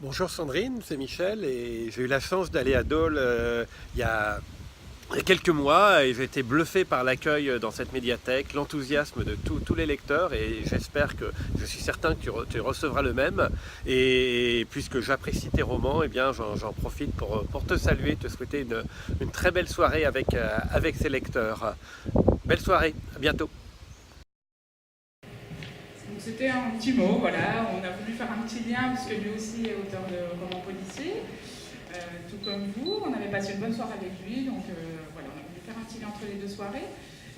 Bonjour Sandrine, c'est Michel et j'ai eu la chance d'aller à Dole il y a quelques mois et j'ai été bluffé par l'accueil dans cette médiathèque, l'enthousiasme de tous les lecteurs et je suis certain que tu recevras le même. Et puisque j'apprécie tes romans, eh bien j'en profite pour te saluer, te souhaiter une très belle soirée avec ces lecteurs. Belle soirée, à bientôt. Donc c'était un petit mot, voilà, on a voulu faire un petit lien puisque lui aussi est auteur de romans policiers, tout comme vous. On avait passé une bonne soirée avec lui, donc voilà, on a voulu faire un petit lien entre les deux soirées.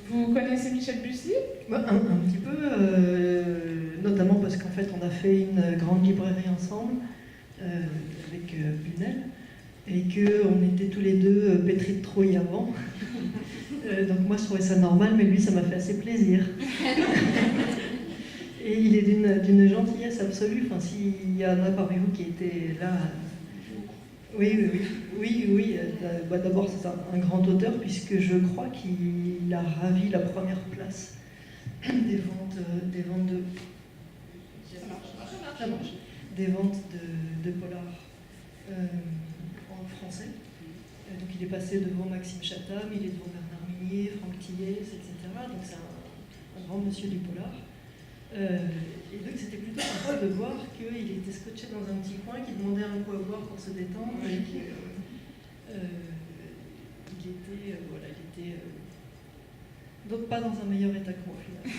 Vous connaissez Michel Bussy? Un petit peu, notamment parce qu'en fait on a fait une grande librairie ensemble avec Bunel et qu'on était tous les deux pétris de trouille avant. Donc moi je trouvais ça normal, mais lui ça m'a fait assez plaisir. Et il est d'une gentillesse absolue. Enfin, s'il y en a parmi vous qui étaient là, oui. D'abord c'est un grand auteur puisque je crois qu'il a ravi la première place des ventes de ça marche. Des ventes de polar en français. Donc il est passé devant Maxime Chatham, il est devant Bernard Minier, Franck Tillet, etc. Donc c'est un grand monsieur du polar. Et donc c'était plutôt sympa de voir qu'il était scotché dans un petit coin, qu'il demandait un coup à boire pour se détendre, et qu'il était donc pas dans un meilleur état que moi finalement.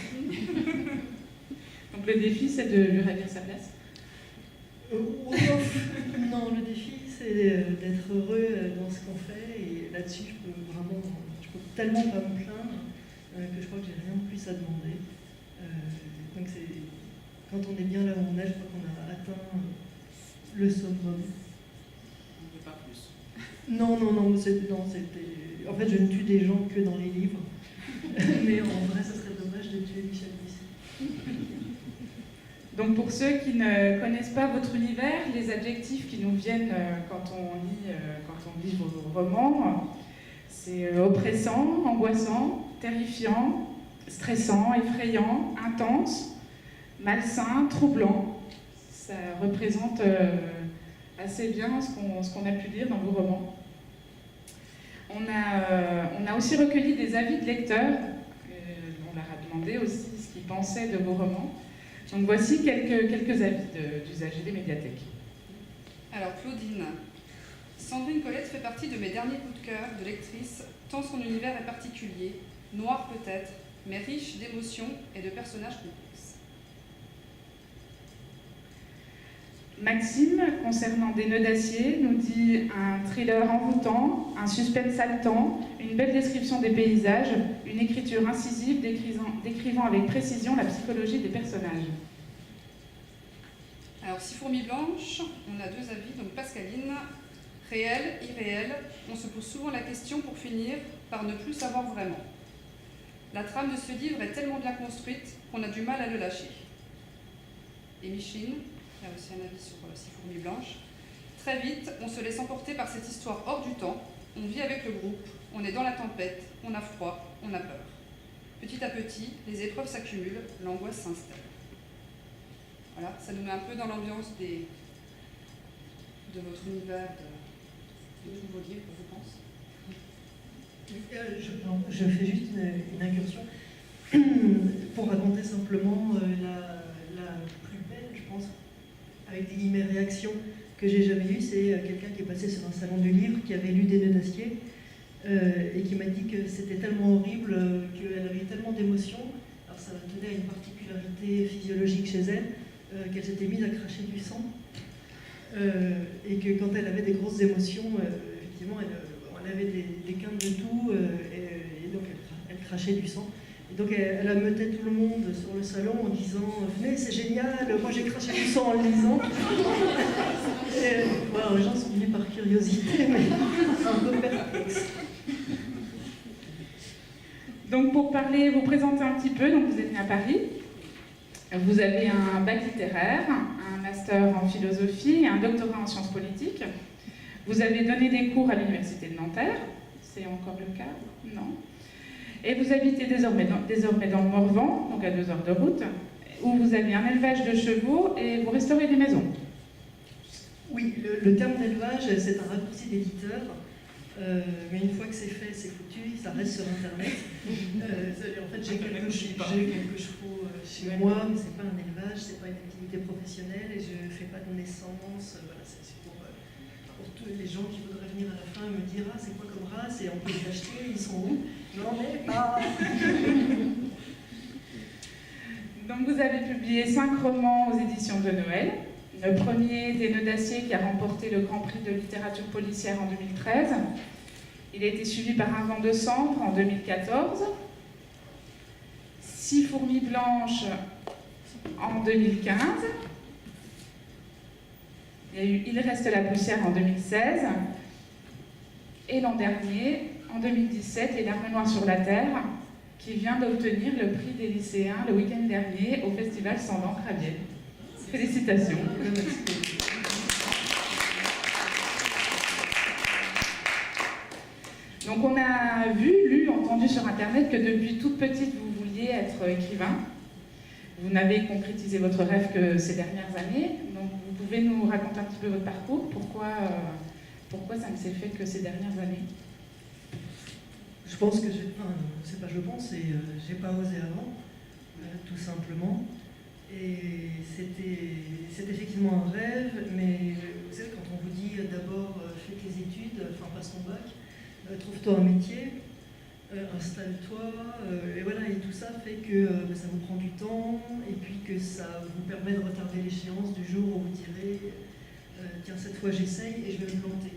Donc le défi c'est de lui ravir sa place? Non, le défi c'est d'être heureux dans ce qu'on fait, et là-dessus je peux tellement pas me plaindre que je crois que j'ai rien de plus à demander. Donc quand on est bien là où on est, je crois qu'on a atteint le summum. On ne veut pas plus. Non, c'était... En fait, je ne tue des gens que dans les livres. Mais en vrai, ça serait dommage de tuer Michel Bussy. Donc pour ceux qui ne connaissent pas votre univers, les adjectifs qui nous viennent quand on lit vos romans, c'est oppressant, angoissant, terrifiant, stressant, effrayant, intense, malsain, troublant. Ça représente assez bien ce qu'on a pu lire dans vos romans. On a aussi recueilli des avis de lecteurs. On leur a demandé aussi ce qu'ils pensaient de vos romans. Donc voici quelques avis d'usagers des médiathèques. Alors Claudine, Sandrine Colette fait partie de mes derniers coups de cœur de lectrice, tant son univers est particulier, noir peut-être, mais riche d'émotions et de personnages complexes. Maxime, concernant Des nœuds d'acier, nous dit un thriller envoûtant, un suspense haletant, une belle description des paysages, une écriture incisive décrivant avec précision la psychologie des personnages. Alors Six fourmis blanches, on a deux avis, donc Pascaline, réel, irréel, on se pose souvent la question pour finir par ne plus savoir vraiment. La trame de ce livre est tellement bien construite qu'on a du mal à le lâcher. Et Micheline, il y a aussi un avis sur Six fourmis blanches. Très vite, on se laisse emporter par cette histoire hors du temps. On vit avec le groupe, on est dans la tempête, on a froid, on a peur. Petit à petit, les épreuves s'accumulent, l'angoisse s'installe. Voilà, ça nous met un peu dans l'ambiance de votre univers, de tous vos livres, je pense. Je fais juste une incursion pour raconter simplement la plus belle, je pense, avec des guillemets réaction que j'ai jamais eue. C'est quelqu'un qui est passé sur un salon du livre, qui avait lu Des nœuds d'acier et qui m'a dit que c'était tellement horrible, qu'elle avait eu tellement d'émotions. Alors ça tenait à une particularité physiologique chez elle, qu'elle s'était mise à cracher du sang et que quand elle avait des grosses émotions, effectivement, elle avait des quintes de tout et donc elle crachait du sang. Et donc elle ameutait tout le monde sur le salon en disant « Venez, c'est génial, moi j'ai craché du sang en le lisant ». Voilà, les gens sont venus par curiosité, mais un peu perplexes. Donc pour vous présenter un petit peu, donc vous êtes né à Paris, vous avez un bac littéraire, un master en philosophie et un doctorat en sciences politiques. Vous avez donné des cours à l'université de Nanterre, c'est encore le cas? Non. Et vous habitez désormais dans le Morvan, donc à 2 heures de route, où vous avez un élevage de chevaux et vous restaurez des maisons. Oui, le terme d'élevage, c'est un raccourci d'éditeur, mais une fois que c'est fait, c'est foutu, ça reste sur Internet. En fait, j'ai quelques chevaux chez moi, mais c'est pas un élevage, c'est pas une activité professionnelle, et je fais pas de naissance. Voilà, c'est pour tous les gens qui voudraient venir à la fin et me dire « Ah, c'est quoi comme race ?» et on peut les acheter, ils sont où? Non, mais pas. Donc vous avez publié 5 romans aux éditions de Noël. Le premier, Des Nœuds d'Acier, qui a remporté le Grand Prix de littérature policière en 2013. Il a été suivi par Un vent de cendre en 2014. 6 fourmis blanches en 2015. Il y a eu Il reste la poussière en 2016. Et l'an dernier, en 2017, Les larmes noires sur la terre, qui vient d'obtenir le prix des lycéens le week-end dernier au festival Sans l'encre à Vienne. Félicitations. Donc on a vu, lu, entendu sur Internet que depuis toute petite vous vouliez être écrivain. Vous n'avez concrétisé votre rêve que ces dernières années. Donc vous pouvez nous raconter un petit peu votre parcours. Pourquoi ça ne s'est fait que ces dernières années? Je pense que c'est pas je pense, j'ai pas osé avant, tout simplement. Et c'était effectivement un rêve, mais vous savez, quand on vous dit d'abord fais tes études, passe ton bac, trouve-toi un métier, installe-toi, et voilà, et tout ça fait que ça vous prend du temps, et puis que ça vous permet de retarder l'échéance du jour où vous direz tiens, cette fois j'essaye et je vais me planter.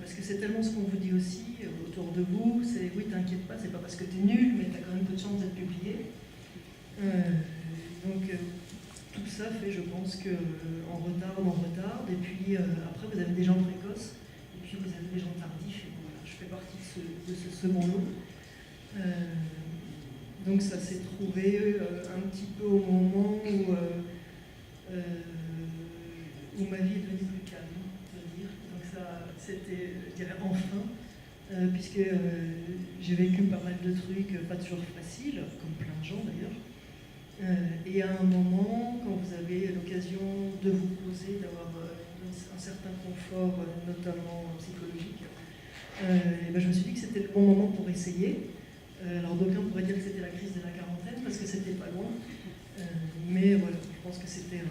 Parce que c'est tellement ce qu'on vous dit aussi autour de vous, c'est oui, t'inquiète pas, c'est pas parce que t'es nul, mais t'as quand même peu de chance d'être publié. Donc tout ça fait, je pense, que en retard, on en retarde, et puis après vous avez des gens précoces, et puis vous avez des gens tardifs, et voilà, je fais partie de ce second lot. Donc ça s'est trouvé un petit peu au moment où ma vie est devenue plus calme, on va dire. Donc ça, c'était, je dirais, enfin, puisque j'ai vécu pas mal de trucs, pas toujours faciles, comme plein de gens d'ailleurs. Et à un moment, quand vous avez l'occasion de vous poser, d'avoir un certain confort, notamment psychologique, je me suis dit que c'était le bon moment pour essayer. Alors d'aucuns pourraient dire que c'était la crise de la quarantaine, parce que c'était pas loin. Mais voilà, je pense que c'était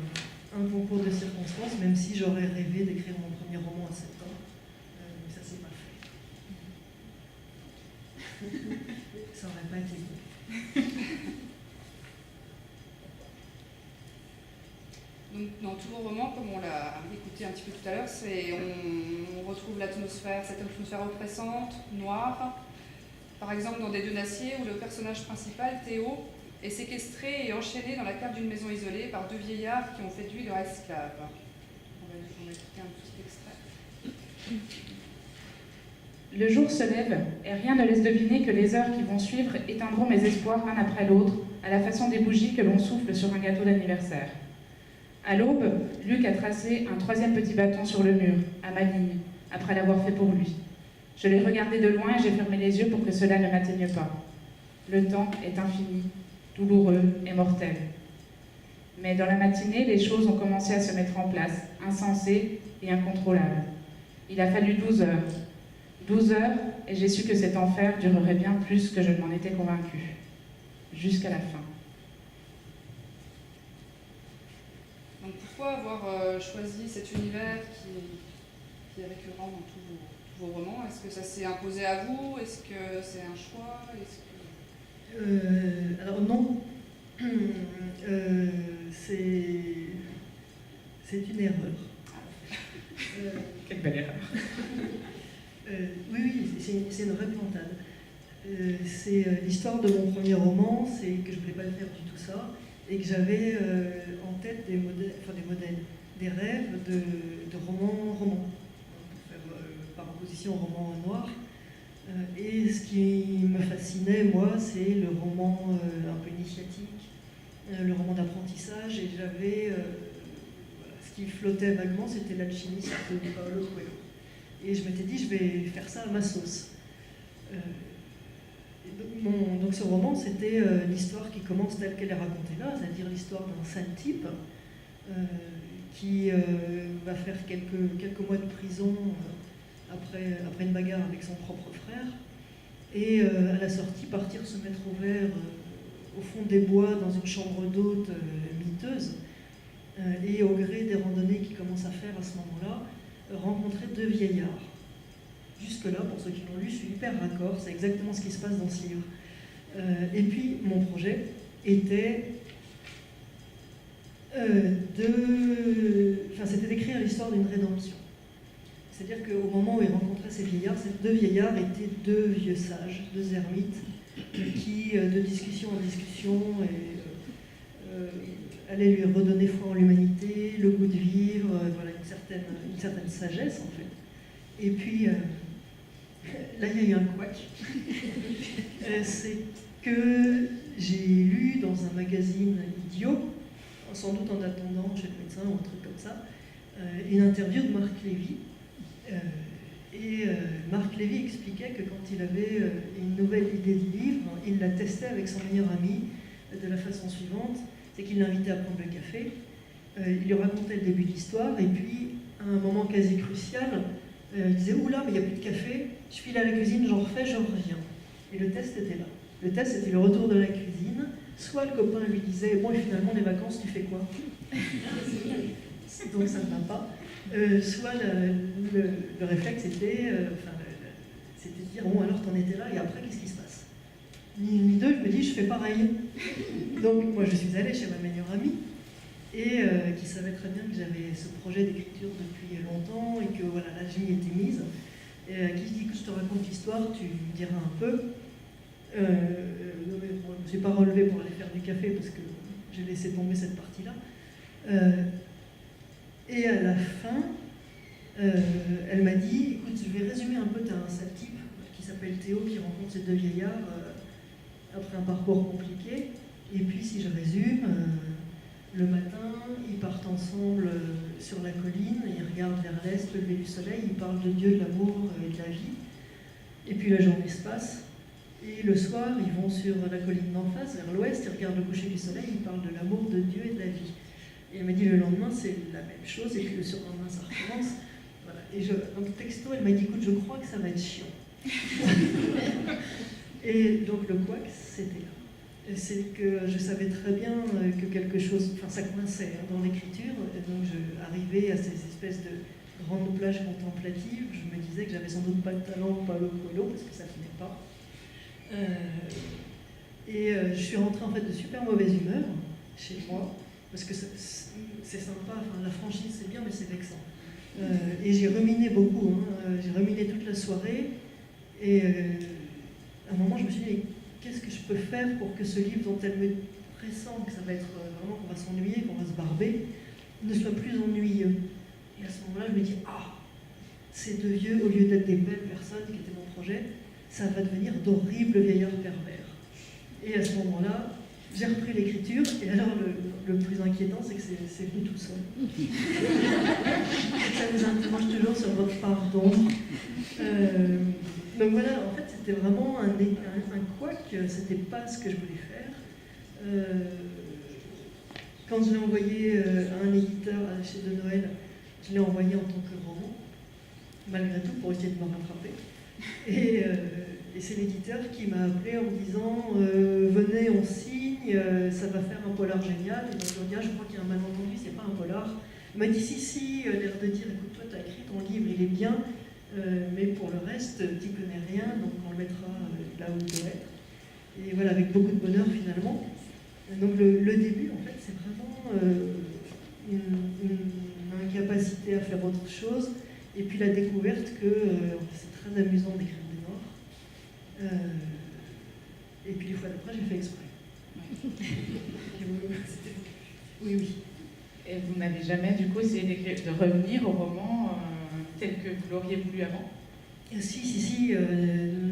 un concours de circonstances, même si j'aurais rêvé d'écrire mon premier roman à 7 ans. Mais ça s'est pas fait. Ça n'aurait pas été bon. Donc, dans tous vos romans, comme on l'a écouté un petit peu tout à l'heure, on retrouve l'atmosphère, cette atmosphère oppressante, noire. Par exemple, dans Des Nœuds d'Acier, où le personnage principal, Théo, est séquestré et enchaîné dans la cave d'une maison isolée par 2 vieillards qui ont fait de lui leur esclave. On va écouter un petit extrait. Le jour se lève, et rien ne laisse deviner que les heures qui vont suivre éteindront mes espoirs l'un après l'autre, à la façon des bougies que l'on souffle sur un gâteau d'anniversaire. À l'aube, Luc a tracé un 3e petit bâton sur le mur, à ma ligne, après l'avoir fait pour lui. Je l'ai regardé de loin et j'ai fermé les yeux pour que cela ne m'atteigne pas. Le temps est infini, douloureux et mortel. Mais dans la matinée, les choses ont commencé à se mettre en place, insensées et incontrôlables. Il a fallu 12 heures. 12 heures, et j'ai su que cet enfer durerait bien plus que je ne m'en étais convaincue. Jusqu'à la fin. Donc pourquoi avoir choisi cet univers qui est récurrent dans tous vos romans? Est-ce que ça s'est imposé à vous? Est-ce que c'est un choix? Alors non, c'est une erreur. Quelle belle erreur. Oui, c'est une vraie plantade. C'est l'histoire de mon premier roman, c'est que je ne voulais pas le faire du tout ça, et que j'avais en tête des rêves de romans, pour faire par opposition au roman noir. Et ce qui me fascinait, moi, c'est le roman un peu initiatique, le roman d'apprentissage, et j'avais... ce qui flottait vaguement, c'était l'alchimiste de Paulo Coelho. Et je m'étais dit, je vais faire ça à ma sauce. Donc ce roman, c'était l'histoire qui commence telle qu'elle est racontée là, c'est-à-dire l'histoire d'un sale type qui va faire quelques mois de prison après une bagarre avec son propre frère, et à la sortie partir se mettre au vert au fond des bois dans une chambre d'hôte miteuse, et au gré des randonnées qu'il commence à faire à ce moment-là, rencontrer 2 vieillards. Jusque-là, pour ceux qui l'ont lu, je suis hyper raccord, c'est exactement ce qui se passe dans ce livre. Et puis, mon projet était c'était d'écrire l'histoire d'une rédemption. C'est-à-dire qu'au moment où il rencontrait ces vieillards, ces 2 vieillards étaient 2 vieux sages, 2 ermites, qui, de discussion en discussion, allaient lui redonner foi en l'humanité, le goût de vivre, voilà, une certaine sagesse, en fait. Et puis, là, il y a eu un couac. C'est que j'ai lu dans un magazine idiot, sans doute en attendant chez le médecin ou un truc comme ça, une interview de Marc Lévy. Marc Lévy expliquait que quand il avait une nouvelle idée de livre, il la testait avec son meilleur ami de la façon suivante, c'est qu'il l'invitait à prendre le café, il lui racontait le début de l'histoire, et puis, à un moment quasi crucial, il disait « Oula, mais il n'y a plus de café, je file à la cuisine, j'en refais, je reviens ». Et le test était là. Le test, c'était le retour de la cuisine. Soit le copain lui disait « Bon, et finalement, les vacances, tu fais quoi ?» Donc ça ne va pas. Soit le réflexe était de dire « Bon, alors t'en étais là, et après, qu'est-ce qui se passe ?» Ni une ni deux, je me dis « Je fais pareil ». Donc moi, je suis allée chez ma meilleure amie, et qui savait très bien que j'avais ce projet d'écriture depuis longtemps, et que voilà, là, je m'y étais mise. Et qui dit que je te raconte l'histoire, tu me diras un peu. Je ne me suis pas relevée pour aller faire du café parce que j'ai laissé tomber cette partie-là. Et à la fin, elle m'a dit, écoute, je vais résumer un peu, tu as un sale type qui s'appelle Théo qui rencontre ces 2 vieillards après un parcours compliqué. Et puis si je résume, le matin, ils partent ensemble sur la colline, ils regardent vers l'est, le lever du soleil, ils parlent de Dieu, de l'amour et de la vie. Et puis la journée se passe, et le soir, ils vont sur la colline d'en face, vers l'ouest, ils regardent le coucher du soleil, ils parlent de l'amour, de Dieu et de la vie. Et elle m'a dit le lendemain, c'est la même chose, et puis le surlendemain, ça recommence. Voilà. Et donc texto, elle m'a dit, écoute, je crois que ça va être chiant. Et donc le couac, c'était là. C'est que je savais très bien que quelque chose, enfin ça coinçait dans l'écriture, et donc j'arrivais à ces espèces de grandes plages contemplatives, je me disais que j'avais sans doute pas le talent, pas le Coelho, parce que ça ne venait pas. Je suis rentrée en fait de super mauvaise humeur chez moi, parce que c'est sympa, enfin la franchise c'est bien, mais c'est vexant. Et j'ai ruminé beaucoup, j'ai ruminé toute la soirée, et à un moment je me suis dit, qu'est-ce que je peux faire pour que ce livre dont elle me pressent que ça va être vraiment, qu'on va s'ennuyer, qu'on va se barber, ne soit plus ennuyeux. Et à ce moment-là, je me dis, ces 2 vieux, au lieu d'être des belles personnes, qui était mon projet, ça va devenir d'horribles vieillards pervers. Et à ce moment-là, j'ai repris l'écriture, et alors le plus inquiétant, c'est que c'est venu tout seul. Ça vous interroge toujours sur votre part d'ombre. Donc voilà, en fait, c'était vraiment un couac, c'était pas ce que je voulais faire. Quand je l'ai envoyé à un éditeur chez De Noël, je l'ai envoyé en tant que roman, malgré tout, pour essayer de me rattraper. Et c'est l'éditeur qui m'a appelé en me disant venez, on signe, ça va faire un polar génial. Et donc je lui ai dit, je crois qu'il y a un malentendu, c'est pas un polar. Il m'a dit si, l'air de dire, écoute, toi, tu as écrit ton livre, il est bien, mais pour le reste, tu connais rien, donc on le mettra là où il doit être. Et voilà, avec beaucoup de bonheur finalement. Donc le début, en fait, c'est vraiment une incapacité à faire autre chose, et puis la découverte que c'est très amusant d'écrire des noirs. Et puis les fois d'après, j'ai fait exprès. Oui, oui. Et vous n'avez jamais, du coup, essayé de revenir au roman tel que vous l'auriez voulu avant? Si,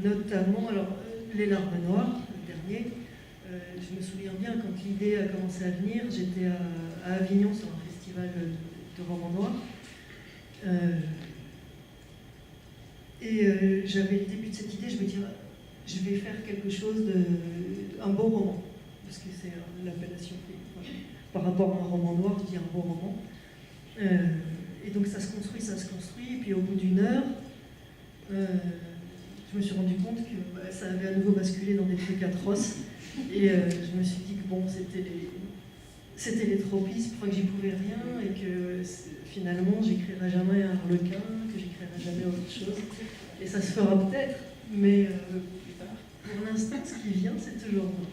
notamment, alors, Les Larmes Noires, le dernier, je me souviens bien, quand l'idée a commencé à venir, j'étais à Avignon sur un festival de romans noirs, j'avais le début de cette idée, je me disais, je vais faire quelque chose un beau roman, parce que c'est l'appellation par rapport à un roman noir, je dis un beau roman. Et donc ça se construit, et puis au bout d'1 heure, je me suis rendu compte que ça avait à nouveau basculé dans des trucs atroces. Et je me suis dit que bon, c'était les tropismes, que j'y pouvais rien, et que finalement j'écrirai jamais un Harlequin, que j'écrirai jamais autre chose. Et ça se fera peut-être, mais pour l'instant, ce qui vient, c'est toujours moi.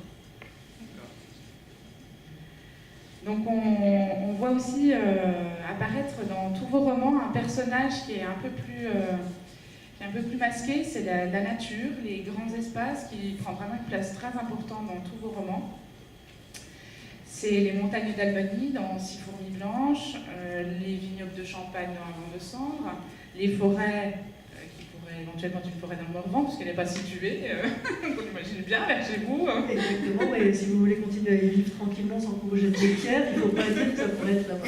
Donc on voit aussi apparaître dans tous vos romans un personnage qui est un peu plus masqué, c'est la nature, les grands espaces, qui prend vraiment une place très importante dans tous vos romans. C'est les montagnes d'Albanie dans 6 fourmis blanches, les vignobles de Champagne dans Un vent de cendre, les forêts, qui pourraient éventuellement être une forêt dans le Morvan, puisqu'elle n'est pas située, on imagine bien, vers chez vous. Exactement, mais si vous voulez continuer à y vivre tranquillement sans que vous jetiez des pierres, il ne faut pas dire que ça pourrait être là-bas.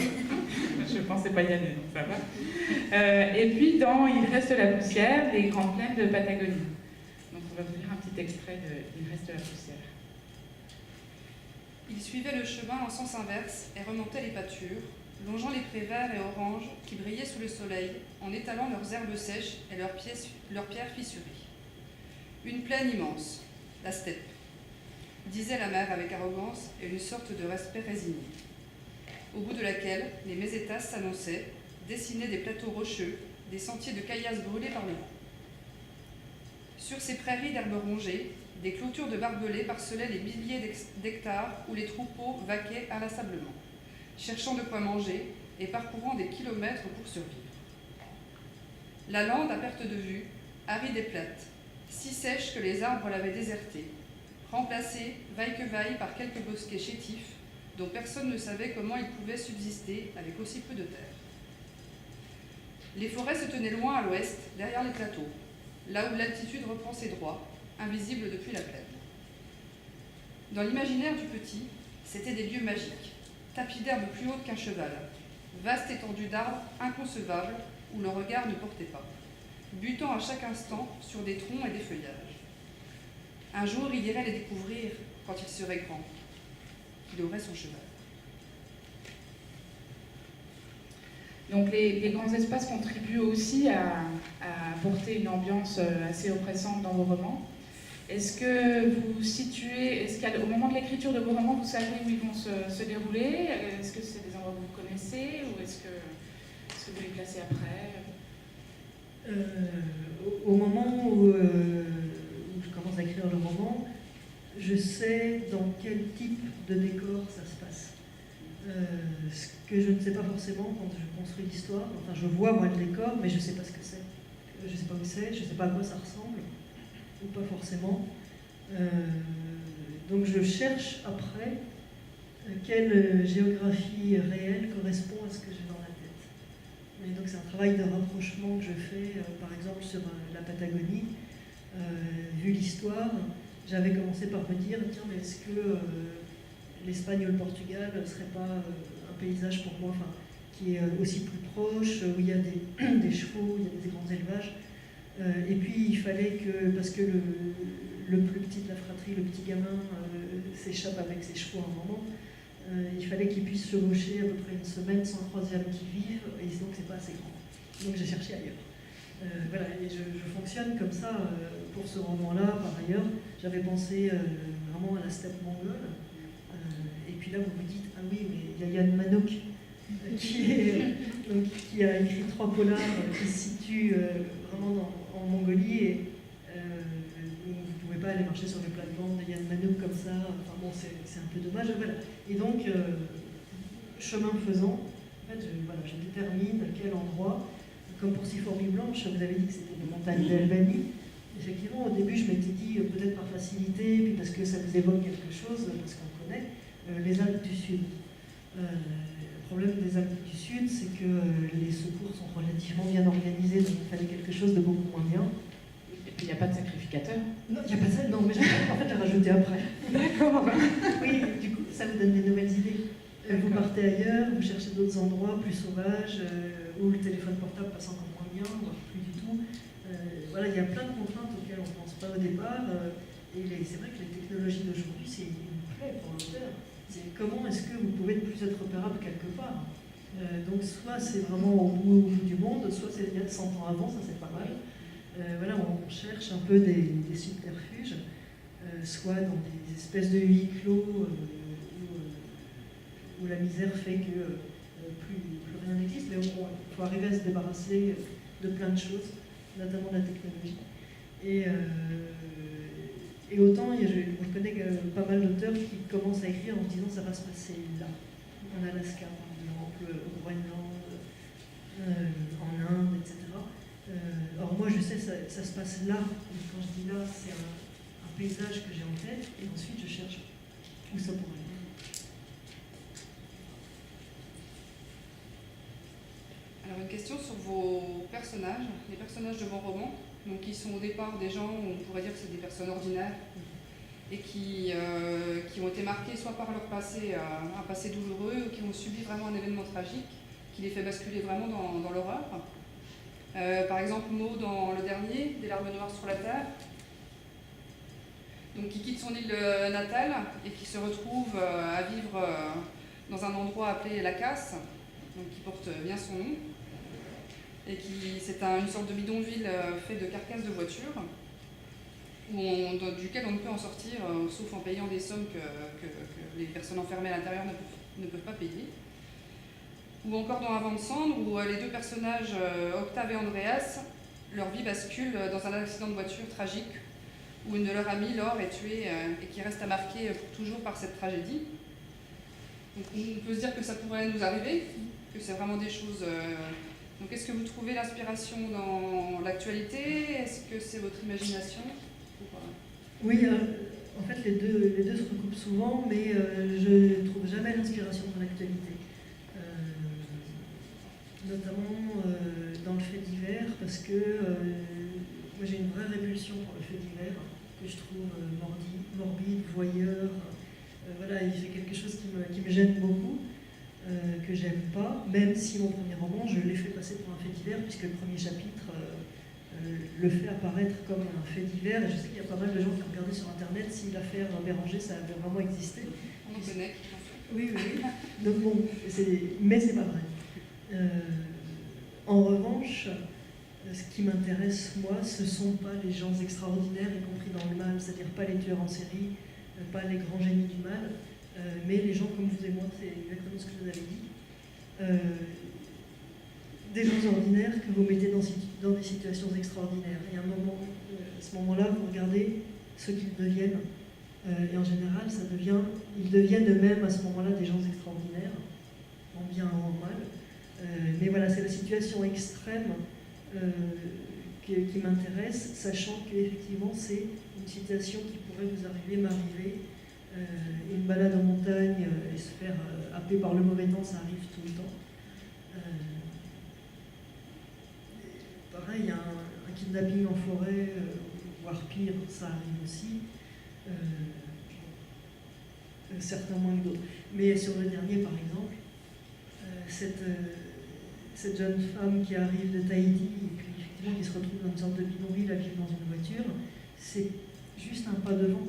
Je ne pensais pas y aller, donc ça va. Et puis dans Il reste la poussière, les grandes plaines de Patagonie. Donc on va vous lire un petit extrait de Il reste la poussière. Il suivait le chemin en sens inverse et remontait les pâtures, longeant les prés verts et oranges qui brillaient sous le soleil en étalant leurs herbes sèches et leurs pierres fissurées. Une plaine immense, la steppe, disait la mère avec arrogance et une sorte de respect résigné, au bout de laquelle les mésétas s'annonçaient, dessinaient des plateaux rocheux, des sentiers de caillasses brûlés par le vent. Sur ces prairies d'herbes rongées, des clôtures de barbelés parcelaient les milliers d'hectares où les troupeaux vaquaient inlassablement, cherchant de quoi manger et parcourant des kilomètres pour survivre. La lande à perte de vue, aride et plate, si sèche que les arbres l'avaient désertée, remplacée vaille que vaille par quelques bosquets chétifs dont personne ne savait comment ils pouvaient subsister avec aussi peu de terre. Les forêts se tenaient loin à l'ouest, derrière les plateaux, là où l'altitude reprend ses droits, invisible depuis la plaine. Dans l'imaginaire du petit, c'étaient des lieux magiques, tapis d'herbe plus haute qu'un cheval, vaste étendue d'arbres inconcevables où le regard ne portait pas, butant à chaque instant sur des troncs et des feuillages. Un jour, il irait les découvrir quand il serait grand, qu'il aurait son cheval. Donc les grands espaces contribuent aussi à apporter une ambiance assez oppressante dans vos romans. Est-ce que vous situez, au moment de l'écriture de vos romans, vous savez où ils vont se dérouler? Est-ce que c'est des endroits que vous connaissez ou est-ce que vous les placez après? Au moment où je commence à écrire le roman, je sais dans quel type de décor ça se passe. Ce que je ne sais pas forcément quand je construis l'histoire, enfin je vois moi le décor, mais je ne sais pas ce que c'est. Je ne sais pas où c'est, je ne sais pas à quoi ça ressemble, ou pas forcément. Donc je cherche après quelle géographie réelle correspond à ce que j'ai dans la tête. Et donc c'est un travail de rapprochement que je fais, par exemple sur la Patagonie. Vu l'histoire, j'avais commencé par me dire, tiens, mais est-ce que l'Espagne ou le Portugal ne serait pas un paysage pour moi, enfin, qui est aussi plus proche, où il y a des chevaux, il y a des grands élevages. Et puis il fallait que, parce que le plus petit de la fratrie, le petit gamin, s'échappe avec ses chevaux à un moment, il fallait qu'il puisse chevaucher à peu près une semaine sans croiser un qui vive, et donc c'est pas assez grand. Donc j'ai cherché ailleurs. Voilà, et je fonctionne comme ça pour ce roman-là. Par ailleurs, j'avais pensé vraiment à la steppe mongole. Et puis là, vous me dites, ah oui, mais il y a Yann Manouk qui a écrit 3 polars qui se situent vraiment en Mongolie. Et vous ne pouvez pas aller marcher sur les plates-bandes de Yann Manouk comme ça. Enfin bon, c'est un peu dommage. Voilà. Et donc, chemin faisant, en fait, je détermine à quel endroit. Comme pour 6 fourmis blanches, vous avez dit que c'était les montagnes d'Albanie. Effectivement, au début, je m'étais dit, peut-être par facilité, puis parce que ça vous évoque quelque chose, parce qu'on connaît, les Alpes du Sud. Le problème des Alpes du Sud, c'est que les secours sont relativement bien organisés, donc il fallait quelque chose de beaucoup moins bien. Et puis il n'y a pas de sacrificateur? Non, il n'y a pas de ça, non, mais en fait, j'ai rajouté après. D'accord. Oui, du coup, ça vous donne des nouvelles idées. Vous partez ailleurs, vous cherchez d'autres endroits plus sauvages, où le téléphone portable passe encore moins bien, voire plus du tout. Voilà, il y a plein de contraintes auxquelles on ne pense pas au départ. Et c'est vrai que les technologies d'aujourd'hui, c'est une plaie pour l'auteur. C'est comment est-ce que vous pouvez ne plus être repérable quelque part. Donc soit c'est vraiment au bout du monde, soit c'est il y a 100 ans avant, ça c'est pas mal. Voilà, on cherche un peu des subterfuges, soit dans des espèces de huis clos où la misère fait que plus rien n'existe, mais il faut arriver à se débarrasser de plein de choses, notamment de la technologie. Et autant, je connais pas mal d'auteurs qui commencent à écrire en se disant ça va se passer là, en Alaska par exemple, au Groenland, en Inde, etc. Or moi je sais ça se passe là, et quand je dis là, c'est un paysage que j'ai en tête, et ensuite je cherche où ça pourrait aller. Alors une question sur vos personnages, les personnages de vos romans, donc qui sont au départ des gens, on pourrait dire que c'est des personnes ordinaires, et qui ont été marqués soit par leur passé, un passé douloureux, ou qui ont subi vraiment un événement tragique qui les fait basculer vraiment dans l'horreur. Par exemple, Maud dans le dernier, Des larmes noires sur la terre, donc qui quitte son île natale et qui se retrouve à vivre dans un endroit appelé La Casse, donc qui porte bien son nom, et c'est une sorte de bidonville fait de carcasses de voitures, duquel on ne peut en sortir, sauf en payant des sommes que les personnes enfermées à l'intérieur ne peuvent pas payer. Ou encore dans Avant de Cendre, où les deux personnages, Octave et Andreas, leur vie bascule dans un accident de voiture tragique, où une de leurs amies, Laure, est tuée et qui reste à marquer pour toujours par cette tragédie. Donc on peut se dire que ça pourrait nous arriver, que c'est vraiment des choses... Donc est-ce que vous trouvez l'inspiration dans l'actualité? Est-ce que c'est votre imagination? Oui, en fait les deux se recoupent souvent, mais je ne trouve jamais l'inspiration dans l'actualité. Notamment dans le fait divers, parce que moi j'ai une vraie répulsion pour le fait divers, que je trouve morbide, voyeur. Voilà, il fait quelque chose qui me gêne beaucoup, que j'aime pas, même si mon premier roman, je l'ai fait passer pour un fait divers, puisque le premier chapitre le fait apparaître comme un fait divers, et je sais qu'il y a pas mal de gens qui ont regardé sur internet si l'affaire Béranger ça avait vraiment existé. On en connaît. Oui. Donc bon, mais c'est pas vrai. En revanche, ce qui m'intéresse, moi, ce ne sont pas les gens extraordinaires, y compris dans le mal, c'est-à-dire pas les tueurs en série, pas les grands génies du mal, mais les gens comme vous et moi, c'est exactement ce que je vous avais dit. Des gens ordinaires que vous mettez dans des situations extraordinaires. Et à ce moment-là, vous regardez ce qu'ils deviennent. Et en général, ils deviennent eux-mêmes à ce moment-là des gens extraordinaires, en bien ou en mal. Mais voilà, c'est la situation extrême qui m'intéresse, sachant qu'effectivement, c'est une situation qui pourrait vous arriver, m'arriver. Une balade en montagne et se faire happer par le mauvais temps, ça arrive tout le temps. Pareil, un kidnapping en forêt, voire pire, ça arrive aussi. Certains moins que d'autres. Mais sur le dernier, par exemple, cette jeune femme qui arrive de Tahiti et puis effectivement qui se retrouve dans une sorte de bidonville à vivre dans une voiture, c'est juste un pas devant.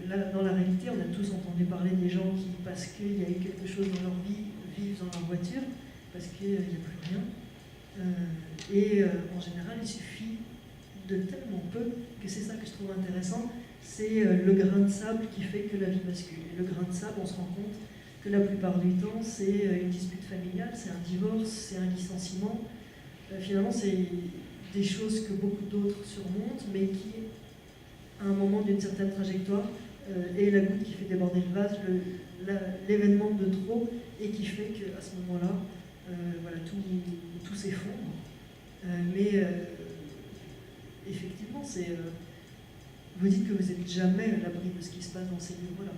Là, dans la réalité, on a tous entendu parler des gens qui, parce qu'il y a eu quelque chose dans leur vie, vivent dans leur voiture, parce qu'il n'y a plus rien. En général, il suffit de tellement peu que c'est ça que je trouve intéressant, c'est le grain de sable qui fait que la vie bascule. Et le grain de sable, on se rend compte que la plupart du temps, c'est une dispute familiale, c'est un divorce, c'est un licenciement. Finalement, c'est des choses que beaucoup d'autres surmontent, mais qui, à un moment d'une certaine trajectoire, est la goutte qui fait déborder le vase, l'événement de trop, et qui fait qu'à ce moment-là, voilà, tout s'effondre. Mais effectivement, vous dites que vous n'êtes jamais à l'abri de ce qui se passe dans ces livres-là.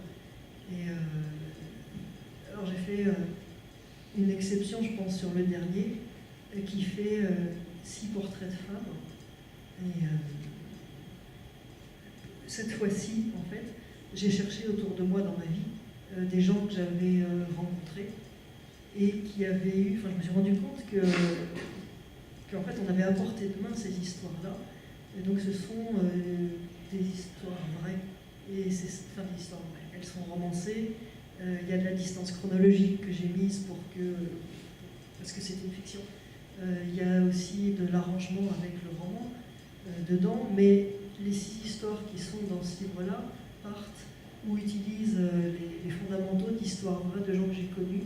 Alors j'ai fait une exception, je pense, sur le dernier, qui fait 6 portraits de femmes. Et cette fois-ci, en fait, j'ai cherché autour de moi dans ma vie des gens que j'avais rencontrés et qui avaient eu... Enfin, je me suis rendu compte qu'en fait, on avait à portée de main ces histoires-là. Et donc, ce sont des histoires vraies. Et des histoires vraies. Elles sont romancées, Il y a de la distance chronologique que j'ai mise parce que c'est une fiction. Il y a aussi de l'arrangement avec le roman dedans, mais les 6 histoires qui sont dans ce livre-là partent ou utilisent les fondamentaux d'histoires vraies de gens que j'ai connus,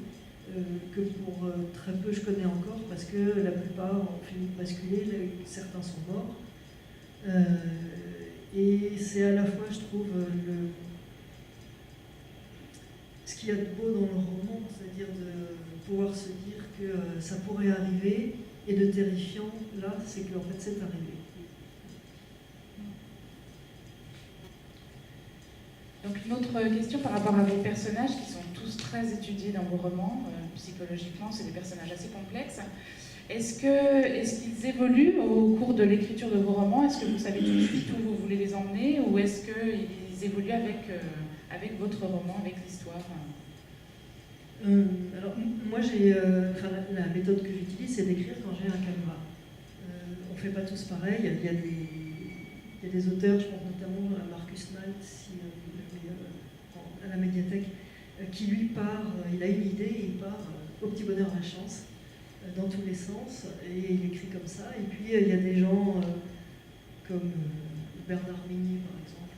que pour très peu je connais encore, parce que la plupart ont fini de basculer, certains sont morts. Et c'est à la fois, je trouve, ce qu'il y a de beau dans le roman, c'est-à-dire de pouvoir se dire que ça pourrait arriver, et de terrifiant, là, c'est qu'en fait c'est arrivé. Donc une autre question par rapport à vos personnages qui sont tous très étudiés dans vos romans, psychologiquement, c'est des personnages assez complexes. Est-ce qu'ils évoluent au cours de l'écriture de vos romans? Est-ce que vous savez tout de suite où vous voulez les emmener, ou est-ce qu'ils évoluent avec votre roman, avec l'histoire? Alors moi la méthode que j'utilise, c'est d'écrire quand j'ai un canevas. On ne fait pas tous pareil. Il y a des auteurs, je pense notamment à Marcus Malt, à la médiathèque, qui lui part, il a une idée et il part au petit bonheur la chance, dans tous les sens, et il écrit comme ça. Et puis il y a des gens comme Bernard Minier par exemple,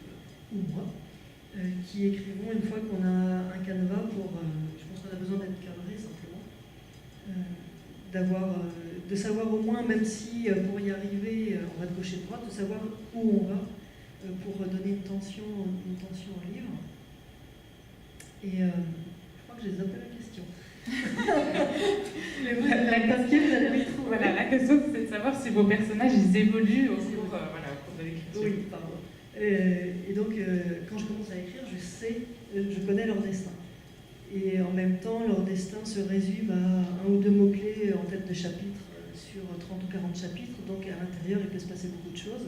ou moi, qui écrivons une fois qu'on a un canevas pour, je pense qu'on a besoin d'être cadré simplement, de savoir au moins, même si pour y arriver on va de gauche et de droite, de savoir où on va pour donner une tension au livre. Et je crois que j'ai zappé la question. Voilà, la question c'est de savoir si vos personnages ils évoluent au cours de l'écriture. Oui, pardon. Et donc, quand je commence à écrire, je connais leur destin. Et en même temps, leur destin se résume à 1 ou 2 mots-clés en tête de chapitre sur 30 ou 40 chapitres. Donc, à l'intérieur, il peut se passer beaucoup de choses.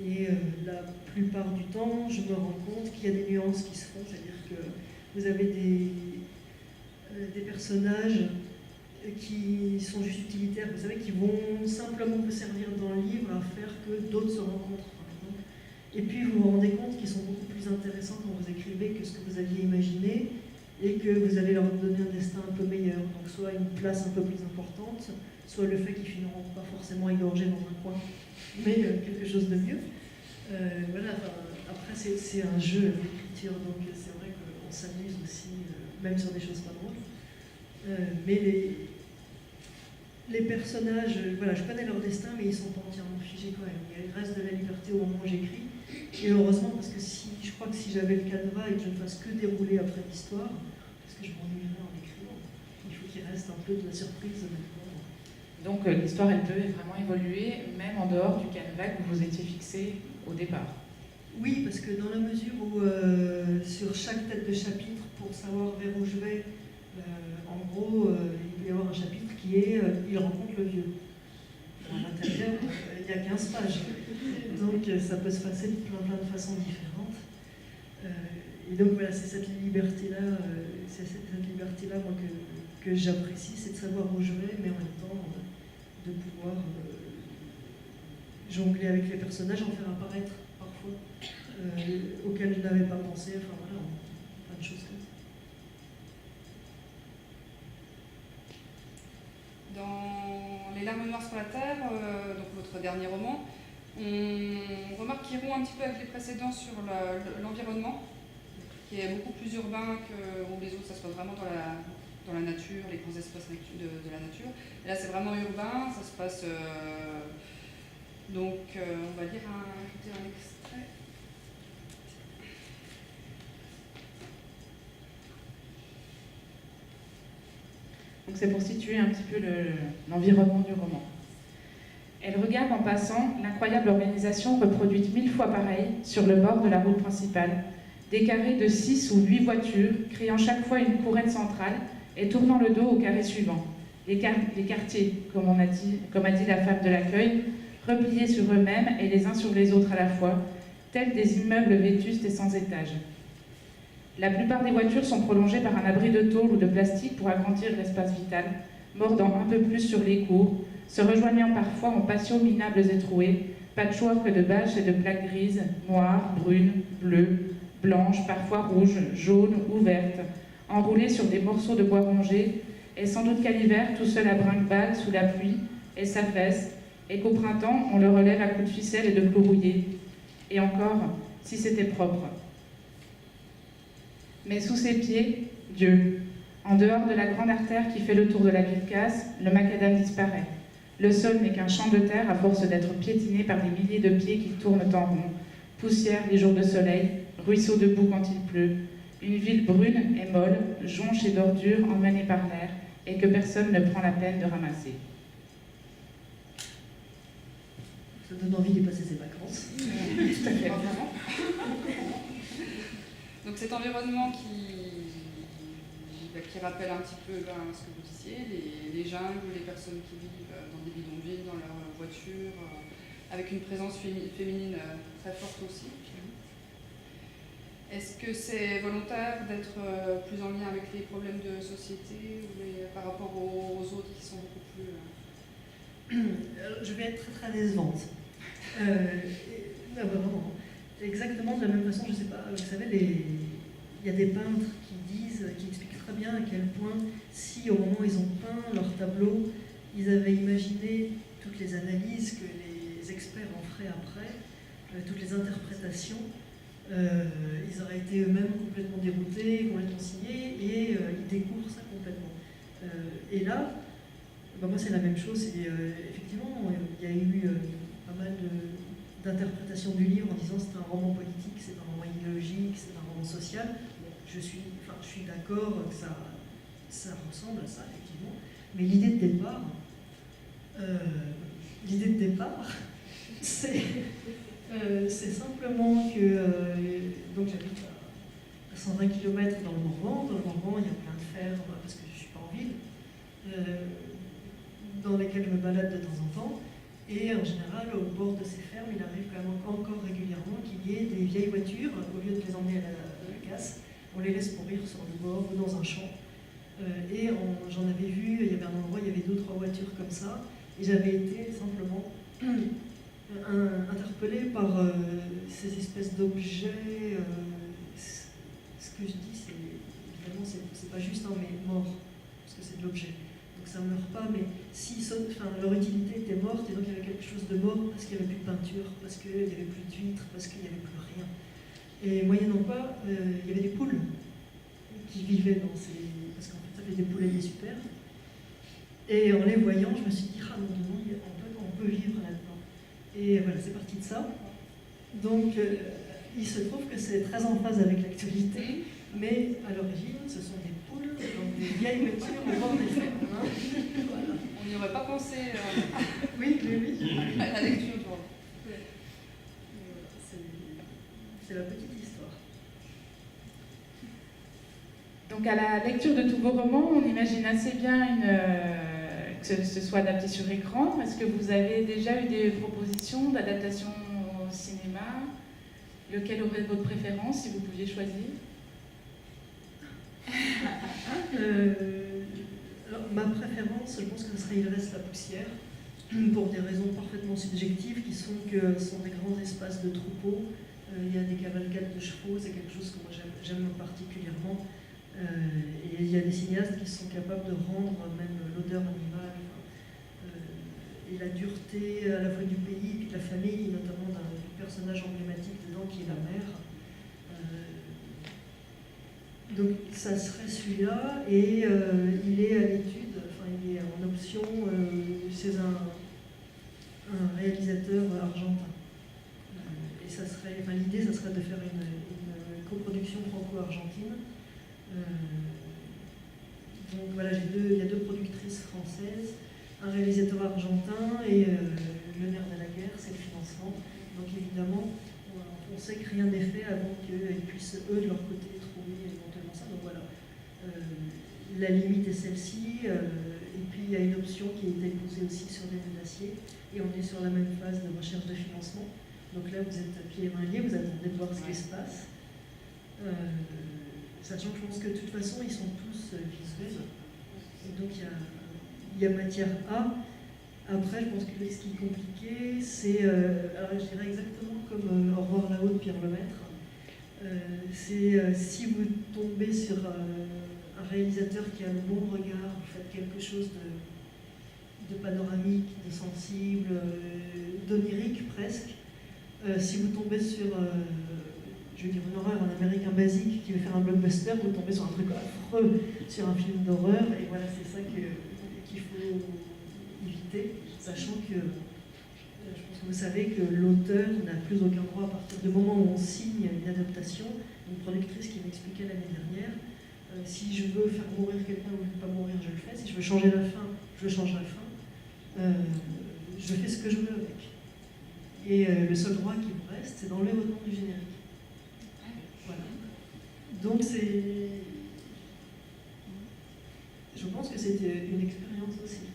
Et la plupart du temps, je me rends compte qu'il y a des nuances qui se font. C'est-à-dire que vous avez des personnages qui sont juste utilitaires, vous savez, qui vont simplement vous servir dans le livre à faire que d'autres se rencontrent. Et puis vous vous rendez compte qu'ils sont beaucoup plus intéressants quand vous écrivez que ce que vous aviez imaginé, et que vous allez leur donner un destin un peu meilleur. Donc soit une place un peu plus importante, soit le fait qu'ils finiront pas forcément égorgés dans un coin, mais quelque chose de mieux. Voilà, après c'est un jeu, l'écriture, donc c'est vrai qu'on s'amuse aussi, même sur des choses pas drôles. Mais les personnages, voilà, je connais leur destin, mais ils ne sont pas entièrement figés quand même. Il reste de la liberté au moment où j'écris. Et heureusement, parce que je crois que si j'avais le canevas et que je ne fasse que dérouler après l'histoire, parce que je m'ennuierais en écrivant, il faut qu'il reste un peu de la surprise maintenant. Donc l'histoire, elle peut vraiment évoluer, même en dehors du canevas que vous vous étiez fixé au départ. Oui, parce que dans la mesure où sur chaque tête de chapitre, pour savoir vers où je vais, en gros, il peut y avoir un chapitre qui est « Il rencontre le vieux ». À l'intérieur, il y a 15 pages. Donc ça peut se passer de plein de façons différentes. Et donc voilà, c'est cette liberté-là moi, que j'apprécie, c'est de savoir où je vais, mais en même temps de pouvoir jongler avec les personnages, en faire apparaître parfois, auxquels je n'avais pas pensé, enfin voilà, plein de choses comme ça. Dans Les larmes noires sur la terre, donc votre dernier roman, on remarque qu'il rompt un petit peu avec les précédents sur l'environnement, qui est beaucoup plus urbain que les autres. Ça se passe vraiment dans la nature, les grands espaces de la nature. Et là, c'est vraiment urbain, ça se passe... donc, on va lire un extrait. Donc c'est pour situer un petit peu l'environnement du roman. Elle regarde en passant l'incroyable organisation reproduite 1000 fois pareille sur le bord de la route principale, des carrés de 6 ou 8 voitures, créant chaque fois une courette centrale et tournant le dos au carré suivant. Les quartiers, comme a dit la femme de l'accueil, repliés sur eux-mêmes et les uns sur les autres à la fois, tels des immeubles vétustes et sans étage. La plupart des voitures sont prolongées par un abri de tôle ou de plastique pour agrandir l'espace vital, mordant un peu plus sur les cours, se rejoignant parfois en patios minables et troués, patchwork de bâches et de plaques grises, noires, brunes, bleues, blanches, parfois rouges, jaunes ou vertes, enroulées sur des morceaux de bois rongé, et sans doute qu'à l'hiver, tout seul à brinque-balle sous la pluie, et s'affaisse, et qu'au printemps, on le relève à coups de ficelle et de clous rouillés. Et encore, si c'était propre. Mais sous ses pieds, Dieu. En dehors de la grande artère qui fait le tour de la ville casse, le macadam disparaît. Le sol n'est qu'un champ de terre à force d'être piétiné par des milliers de pieds qui tournent en rond. Poussière les jours de soleil, ruisseau debout quand il pleut. Une ville brune et molle, jonche et d'ordures emmenée par l'air, et que personne ne prend la peine de ramasser. Ça donne envie d'y passer ses vacances. Tout à fait. Pas vraiment. Donc cet environnement qui rappelle un petit peu ce que vous disiez, les jungles, les personnes qui vivent dans des bidonvilles, dans leur voiture, avec une présence féminine très forte aussi. Est-ce que c'est volontaire d'être plus en lien avec les problèmes de société ou par rapport aux autres qui sont beaucoup plus... Je vais être très très décevante. Vraiment. Exactement de la même façon, je ne sais pas, vous savez, il y a des peintres qui expliquent très bien à quel point, si au moment où ils ont peint leur tableau, ils avaient imaginé toutes les analyses que les experts en feraient après, toutes les interprétations, ils auraient été eux-mêmes complètement déroutés, complètement signés, et ils découvrent ça complètement. Et là, moi c'est la même chose, et effectivement, il y a eu pas mal d'interprétations du livre en disant c'est un roman politique, c'est un roman idéologique, c'est un roman social. Bon, je suis d'accord que ça ressemble à ça, effectivement, mais l'idée de départ, c'est simplement que donc j'habite à 120 km dans le Morvan. Dans le Morvan, il y a plein de fermes, parce que je ne suis pas en ville, dans lesquelles je me balade de temps en temps. Et en général, au bord de ces fermes, il arrive quand même encore régulièrement qu'il y ait des vieilles voitures, au lieu de les emmener à la casse, on les laisse pourrir sur le bord ou dans un champ. Et j'en avais vu, il y avait un endroit, il y avait 2 ou 3 voitures comme ça, et j'avais été simplement interpellée par ces espèces d'objets. Ce que je dis, évidemment, c'est pas juste un mais mort, parce que c'est de l'objet. Donc ça ne meurt pas, mais leur utilité était morte, et donc il y avait quelque chose de mort parce qu'il n'y avait plus de peinture, parce qu'il n'y avait plus d'huîtres, parce qu'il n'y avait plus rien. Et moyennant quoi, il y avait des poules qui vivaient dans ces... Parce qu'en fait, ça fait des poulaillers super. Et en les voyant, je me suis dit, ah non, on peut vivre là-dedans. Et voilà, c'est parti de ça. Donc, il se trouve que c'est très en phase avec l'actualité, mais à l'origine, ce sont des poules dans des vieilles voitures au bord des fermes. Hein. Voilà. On n'y aurait pas pensé Oui. à la lecture. C'est la petite histoire. Donc à la lecture de tous vos romans, on imagine assez bien que ce soit adapté sur écran. Est-ce que vous avez déjà eu des propositions d'adaptation au cinéma? Lequel aurait votre préférence si vous pouviez choisir? Alors, ma préférence, je pense que ce serait Il reste la poussière, pour des raisons parfaitement subjectives, qui sont que ce sont des grands espaces de troupeaux. Il y a des cavalcades de chevaux, c'est quelque chose que moi j'aime particulièrement. Et il y a des cinéastes qui sont capables de rendre même l'odeur animale et la dureté à la fois du pays et puis de la famille, notamment d'un personnage emblématique dedans qui est la mère. Donc ça serait celui-là, et il est à l'étude, enfin il est en option chez un réalisateur argentin. Et ça serait, l'idée, ça serait de faire une coproduction franco-argentine. Donc voilà, il y a 2 productrices françaises, un réalisateur argentin, et le nerf de la guerre, c'est le financement. Donc évidemment, on sait que rien n'est fait avant qu'ils puissent, eux, de leur côté, trouver éventuellement ça. Donc voilà, la limite est celle-ci, et puis il y a une option qui a été posée aussi sur des d'acier, et on est sur la même phase de recherche de financement. Donc là, vous êtes pieds et mains liés, vous attendez de voir ce qui se passe. Sachant que je pense que de toute façon, ils sont tous visuels. Et donc il y a matière à. Après, je pense que ce qui est compliqué, c'est, alors je dirais exactement comme Au revoir là-haut de Pierre Lemaître, C'est si vous tombez sur un réalisateur qui a le bon regard, vous faites quelque chose de panoramique, de sensible, d'onirique presque. Si vous tombez sur, je veux dire une horreur, un américain basique qui veut faire un blockbuster, vous tombez sur un truc affreux, sur un film d'horreur, et voilà, c'est ça qu'il faut éviter, sachant que je pense que vous savez que l'auteur n'a plus aucun droit à partir du moment où on signe une adaptation. Une productrice qui m'expliquait l'année dernière, si je veux faire mourir quelqu'un ou ne pas mourir, je le fais. Si je veux changer la fin, je change la fin. Je fais ce que je veux avec. Et le seul droit qui me reste, c'est d'enlever votre nom du générique. Voilà. Donc je pense que c'est une expérience aussi.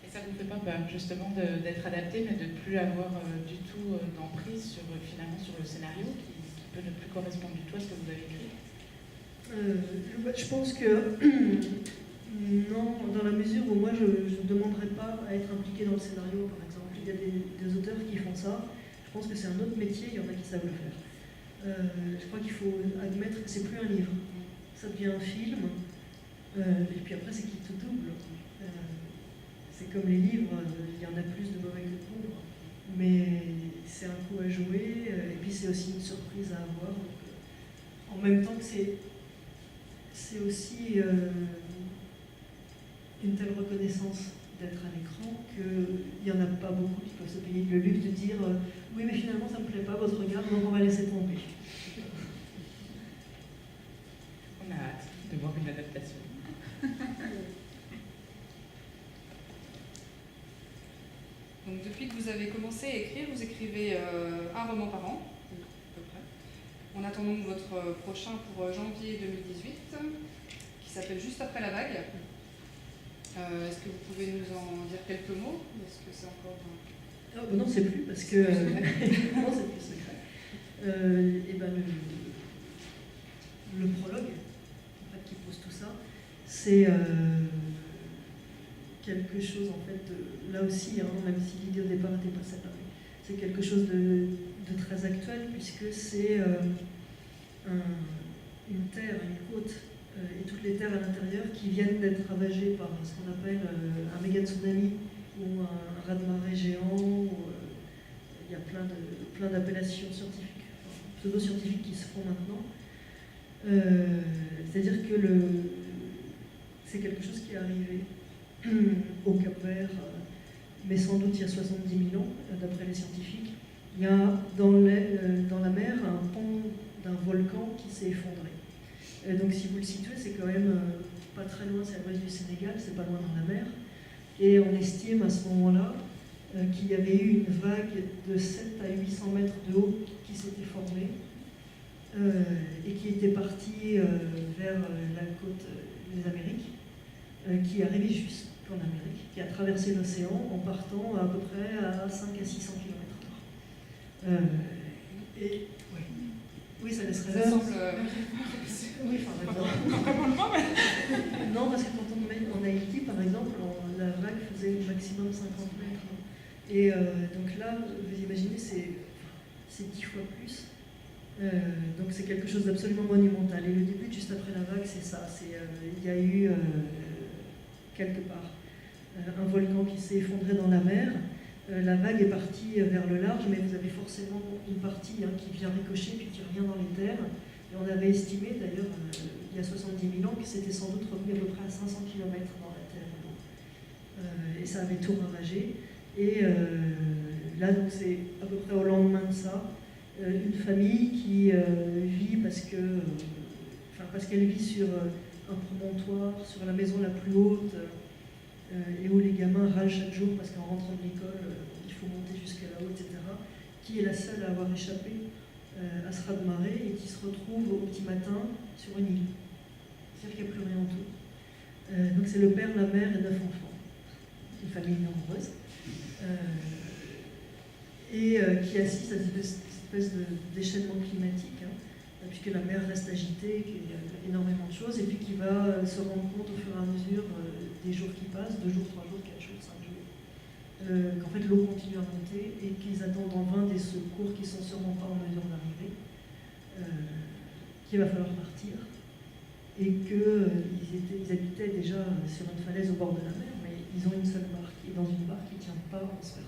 Et ça vous fait pas peur, justement, d'être adapté, mais de ne plus avoir du tout d'emprise finalement sur le scénario qui peut ne plus correspondre du tout à ce que vous avez écrit? Je pense que non, dans la mesure où moi je ne demanderais pas à être impliqué dans le scénario, par exemple. Il y a des auteurs qui font ça. Je pense que c'est un autre métier, il y en a qui savent le faire. Je crois qu'il faut admettre que c'est plus un livre. Ça devient un film. Et puis après, c'est qui te double. C'est comme les livres, il y en a plus de mauvais que de bons. Mais c'est un coup à jouer, et puis c'est aussi une surprise à avoir. Donc, en même temps que c'est aussi une telle reconnaissance d'être à l'écran qu'il n'y en a pas beaucoup qui peuvent se payer le luxe de dire oui mais finalement ça ne me plaît pas votre regard, donc on va laisser tomber. On a hâte de voir une adaptation. Donc depuis que vous avez commencé à écrire, vous écrivez un roman par an, à peu près. On attend donc votre prochain pour janvier 2018, qui s'appelle Juste après la vague. Est-ce que vous pouvez nous en dire quelques mots? Est-ce que c'est encore... Non, c'est plus, parce que... non, c'est plus secret. Et ben le prologue, en fait, qui pose tout ça, c'est quelque chose, en fait, là aussi, hein, même si l'idée au départ n'était pas celle-là, c'est quelque chose de très actuel, puisque c'est une terre, une côte, et toutes les terres à l'intérieur qui viennent d'être ravagées par ce qu'on appelle un méga tsunami ou un raz-de-marée géant. Il y a plein d'appellations scientifiques, pseudo-scientifiques qui se font maintenant. C'est-à-dire que c'est quelque chose qui est arrivé au Cap-Vert, mais sans doute il y a 70 000 ans, d'après les scientifiques. Il y a dans la mer un pont d'un volcan qui s'est effondré. Donc si vous le situez, c'est quand même pas très loin, c'est à l'ouest du Sénégal, c'est pas loin dans la mer. Et on estime à ce moment-là qu'il y avait eu une vague de 7 à 800 mètres de haut qui s'était formée et qui était partie vers la côte des Amériques, qui est arrivée juste en Amérique, qui a traversé l'océan en partant à peu près à 5 à 600 km/h. Et ouais. Oui, ça laisserait Ça semble... Oui, non, parce que quand on mène en Haïti, par exemple, la vague faisait au maximum 50 mètres. Et donc là, vous imaginez, c'est 10 fois plus. Donc c'est quelque chose d'absolument monumental. Et le début, juste après la vague, c'est ça. Il y a eu, quelque part, un volcan qui s'est effondré dans la mer. La vague est partie vers le large, mais vous avez forcément une partie qui vient ricocher puis qui revient dans les terres. Et on avait estimé, d'ailleurs, il y a 70 000 ans, que c'était sans doute revenu à peu près à 500 km dans la terre. Et ça avait tout ravagé. Et là, donc, c'est à peu près au lendemain de ça, une famille qui vit parce qu'elle vit sur un promontoire, sur la maison la plus haute, et où les gamins râlent chaque jour parce qu'en rentrant de l'école, il faut monter jusqu'à là-haut, etc., qui est la seule à avoir échappé à ce raz-de-marée et qui se retrouve au petit matin sur une île. C'est-à-dire qu'il n'y a plus rien autour. Donc c'est le père, la mère et 9 enfants. Une famille nombreuse. Qui assiste à cette espèce d'échaînement climatique, puisque la mer reste agitée, qu'il y a énormément de choses, et puis qui va se rendre compte au fur et à mesure des jours qui passent, 2 jours, 3 jours, 4 jours, 5 jours, qu'en fait l'eau continue à monter et qu'ils attendent en vain des secours qui ne sont sûrement pas en mesure d'arriver. qu'il va falloir partir et qu'ils habitaient déjà sur une falaise au bord de la mer, mais ils ont une seule barque, et dans une barque, ils ne tiennent pas 11 personnes.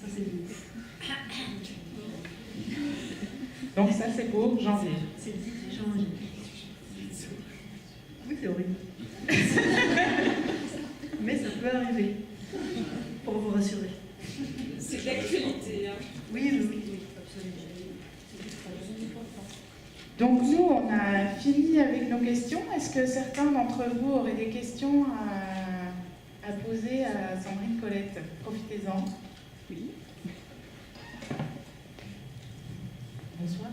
Ça, c'est le Donc ça, c'est pour janvier. C'est le 10 janvier. Oui, c'est horrible. Mais ça peut arriver, pour vous rassurer. C'est de l'actualité. Hein. Oui, absolument. Donc nous, on a fini avec nos questions. Est-ce que certains d'entre vous auraient des questions à poser à Sandrine Colette? Profitez-en. Oui. Bonsoir.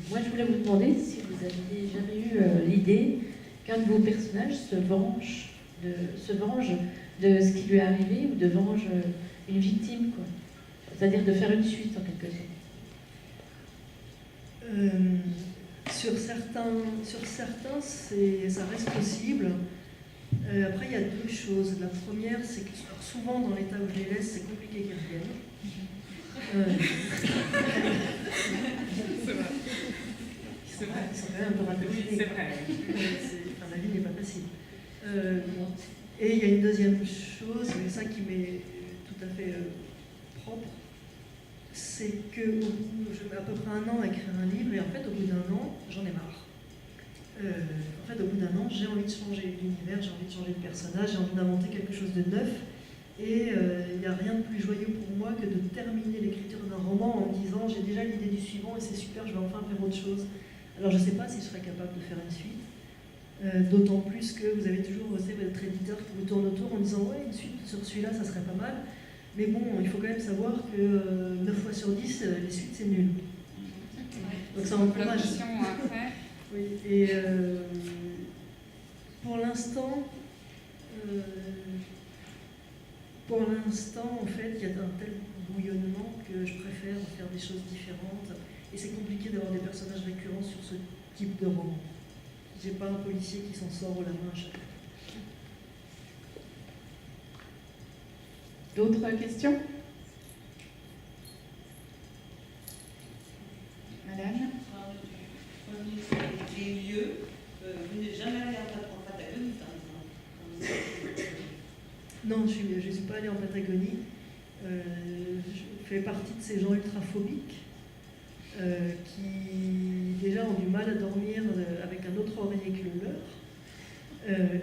Moi, je voulais vous demander si vous aviez jamais eu l'idée qu'un de vos personnages se venge de ce qui lui est arrivé ou de venge une victime, quoi. C'est-à-dire de faire une suite en quelque sorte. Sur certains, ça reste possible. Après, il y a deux choses. La première, c'est que souvent, dans l'état où je les laisse, c'est compliqué qu'ils reviennent. C'est vrai. Ils sont quand même un peu rapatriés. Oui, c'est vrai. Enfin, la vie n'est pas facile. Et il y a une deuxième chose, et ça qui m'est tout à fait propre, c'est que je mets à peu près 1 an à écrire un livre, et en fait, au bout d'1 an, j'en ai marre. En fait, au bout d'1 an, j'ai envie de changer d'univers, j'ai envie de changer de personnage, j'ai envie d'inventer quelque chose de neuf. Et il n'y a rien de plus joyeux pour moi que de terminer l'écriture d'un roman en me disant j'ai déjà l'idée du suivant et c'est super, je vais enfin faire autre chose. Alors je ne sais pas si je serais capable de faire une suite, d'autant plus que vous avez toujours votre éditeur qui vous tourne autour en disant ouais, une suite sur celui-là, ça serait pas mal. Mais bon, il faut quand même savoir que 9 fois sur 10, les suites c'est nul. Donc ça m'encourage. Après. Oui, et pour l'instant, en fait, il y a un tel bouillonnement que je préfère faire des choses différentes. Et c'est compliqué d'avoir des personnages récurrents sur ce type de roman. J'ai pas un policier qui s'en sort la main à chaque fois. D'autres questions? Madame? Les lieux, vous n'êtes jamais allé en Patagonie, par exemple? Non, je ne suis pas allée en Patagonie. Je fais partie de ces gens ultraphobiques qui déjà ont du mal à dormir avec un autre oreiller que le leur,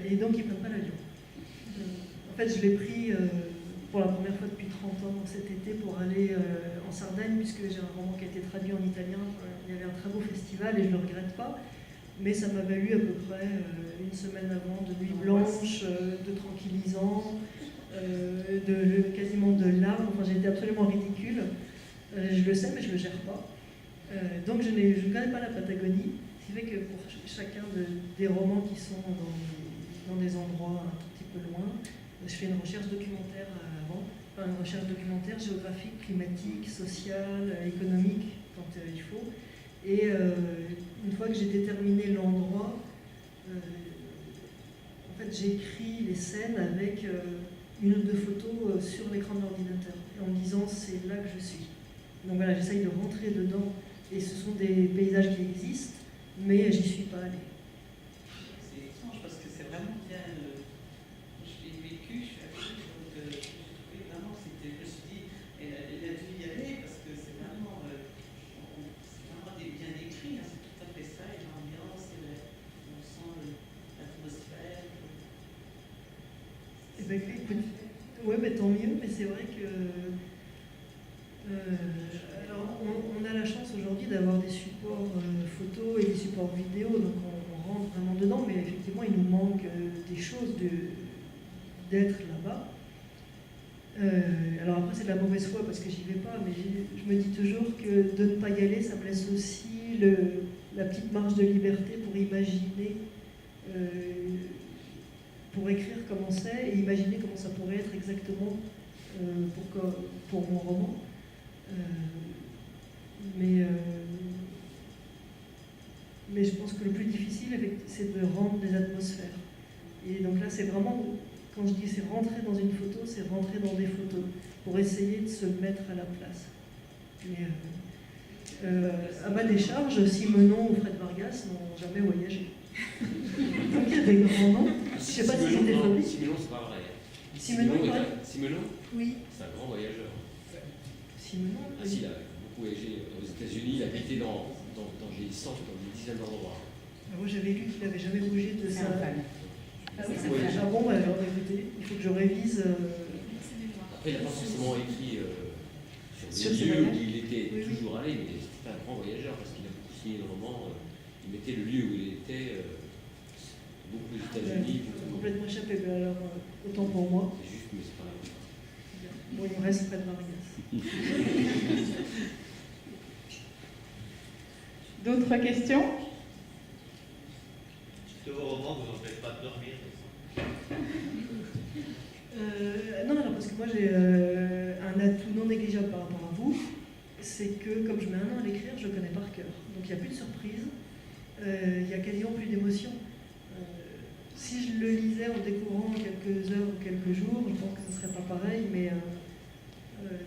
et donc ils ne prennent pas l'avion. En fait, je l'ai pris pour la première fois depuis 30 ans cet été pour aller en Sardaigne, puisque j'ai un roman qui a été traduit en italien. Il y avait un très beau festival et je ne le regrette pas. Mais ça m'a valu à peu près 1 semaine avant de nuit blanche, de tranquillisant, quasiment de larmes. Enfin, j'ai été absolument ridicule. Je le sais, mais je ne le gère pas. Donc je ne connais pas la Patagonie. Ce qui fait que pour chacun des romans qui sont dans des endroits un tout petit peu loin, je fais une recherche documentaire avant. Enfin, une recherche documentaire géographique, climatique, sociale, économique, quand il faut. Et une fois que j'ai déterminé l'endroit, en fait, j'écris les scènes avec 1 ou 2 photos sur l'écran de l'ordinateur, en me disant c'est là que je suis. Donc voilà, j'essaye de rentrer dedans, et ce sont des paysages qui existent, mais j'y suis pas allée. C'est étrange parce que c'est vraiment bien. Je l'ai vécu, je suis allée, donc j'ai trouvé vraiment, je me suis dit, elle a dû y aller parce que c'est vraiment bien écrit, hein, c'est tout à fait ça, et l'ambiance, on sent l'atmosphère. Eh ben, écoute, ouais, mais tant mieux, mais c'est vrai que. Alors, on a la chance aujourd'hui d'avoir des supports photos et des supports vidéo, donc on rentre vraiment dedans, mais effectivement, il nous manque des choses d'être là-bas. Alors après, c'est de la mauvaise foi parce que j'y vais pas, mais je me dis toujours que de ne pas y aller, ça me laisse aussi la petite marge de liberté pour imaginer, pour écrire comment c'est et imaginer comment ça pourrait être exactement pour mon roman. Mais je pense que le plus difficile, c'est de rendre des atmosphères. Et donc là, c'est vraiment, quand je dis c'est rentrer dans une photo, c'est rentrer dans des photos, pour essayer de se mettre à la place. Mais À ma décharge, Simenon ou Fred Vargas n'ont jamais voyagé. Donc il y a des grands noms. Je ne sais pas s'ils ont des phobies. Simenon, c'est pas vrai. Simenon, ouais. Simenon, Oui. c'est un grand voyageur. Simenon. Ah si, il a beaucoup voyagé aux États-Unis, il a habité dans des centres, dans des dizaines d'endroits. Moi j'avais lu qu'il n'avait jamais bougé de sa. Ah oui, C'est un fan. ah bon, bah, alors écoutez, il faut que je révise. Après, il n'a pas forcément écrit sur Sur des ses lieux où voyages. il était Oui, oui. toujours allé, mais c'était un grand voyageur parce qu'il a beaucoup signé de romans. Il mettait le lieu où il était, beaucoup aux États-Unis. Complètement échappé, mais alors autant pour moi. C'est juste, mais c'est pas grave. Bon, il me reste Fred Vargas. D'autres questions? Est-ce que vos romans vous empêchent pas de dormir? Non, alors parce que moi j'ai un atout non négligeable par rapport à vous, c'est que comme je mets 1 an à l'écrire, je le connais par cœur. Donc il n'y a plus de surprise, il n'y a quasiment plus d'émotion. Si je le lisais en découvrant quelques heures ou quelques jours, je pense que ce ne serait pas pareil, mais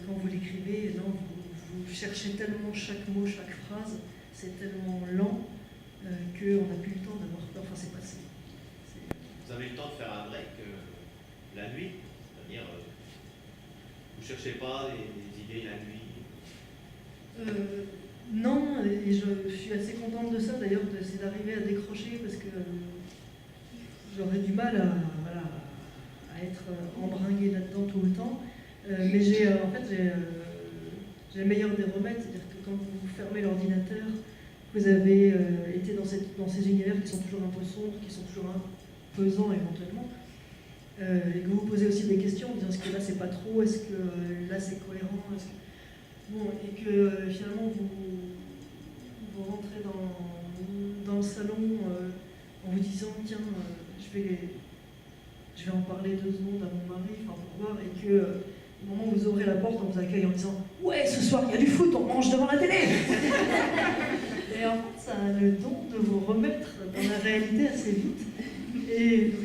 quand vous l'écrivez, non, vous cherchez tellement chaque mot, chaque phrase, c'est tellement lent qu'on n'a plus le temps d'avoir peur. Enfin, c'est passé. Vous avez le temps de faire un break la nuit? C'est-à-dire, vous ne cherchez pas des idées la nuit? Non, et je suis assez contente de ça d'ailleurs, c'est d'arriver à décrocher parce que j'aurais du mal à être embringuée là-dedans tout le temps. Mais j'ai le meilleur des remèdes, c'est-à-dire que quand vous fermez l'ordinateur, vous avez été dans ces univers qui sont toujours un peu sombres, qui sont toujours un peu pesants éventuellement, et que vous vous posez aussi des questions en disant est-ce que là c'est pas trop, est-ce que là c'est cohérent, bon, et que finalement vous rentrez dans le salon en vous disant tiens, je vais en parler 2 secondes à mon mari, enfin pour voir, et que au moment où vous ouvrez la porte, on vous accueille en disant ouais, ce soir il y a du foot, on mange devant la télé. Et en fait, ça a le don de vous remettre dans la réalité assez vite. Et donc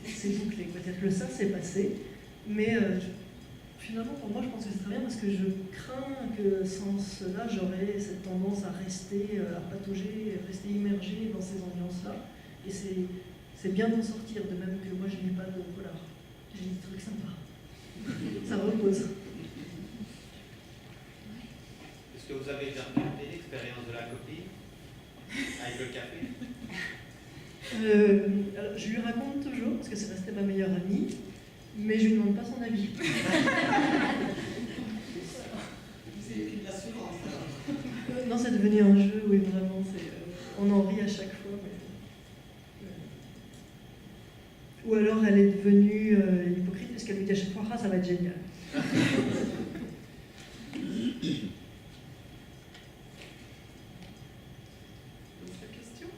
c'est bouclé, peut-être que ça c'est passé, mais finalement pour moi je pense que c'est très bien parce que je crains que sans cela j'aurais cette tendance à rester, à patauger, à rester immergée dans ces ambiances-là. Et c'est bien d'en sortir, de même que moi je lis pas de polar. Je lis des trucs sympas. Ça repose. Est-ce que vous avez déjà regardé l'expérience de la copine avec le café? Alors, je lui raconte toujours, parce que c'est resté ma meilleure amie, mais je lui demande pas son avis. C'est de l'assurance alors. Non, c'est devenu un jeu, oui, vraiment. On en rit à chaque fois. Ou alors elle est devenue hypocrite, parce qu'elle lui dit à chaque fois ah, ça va être génial. D'autres questions?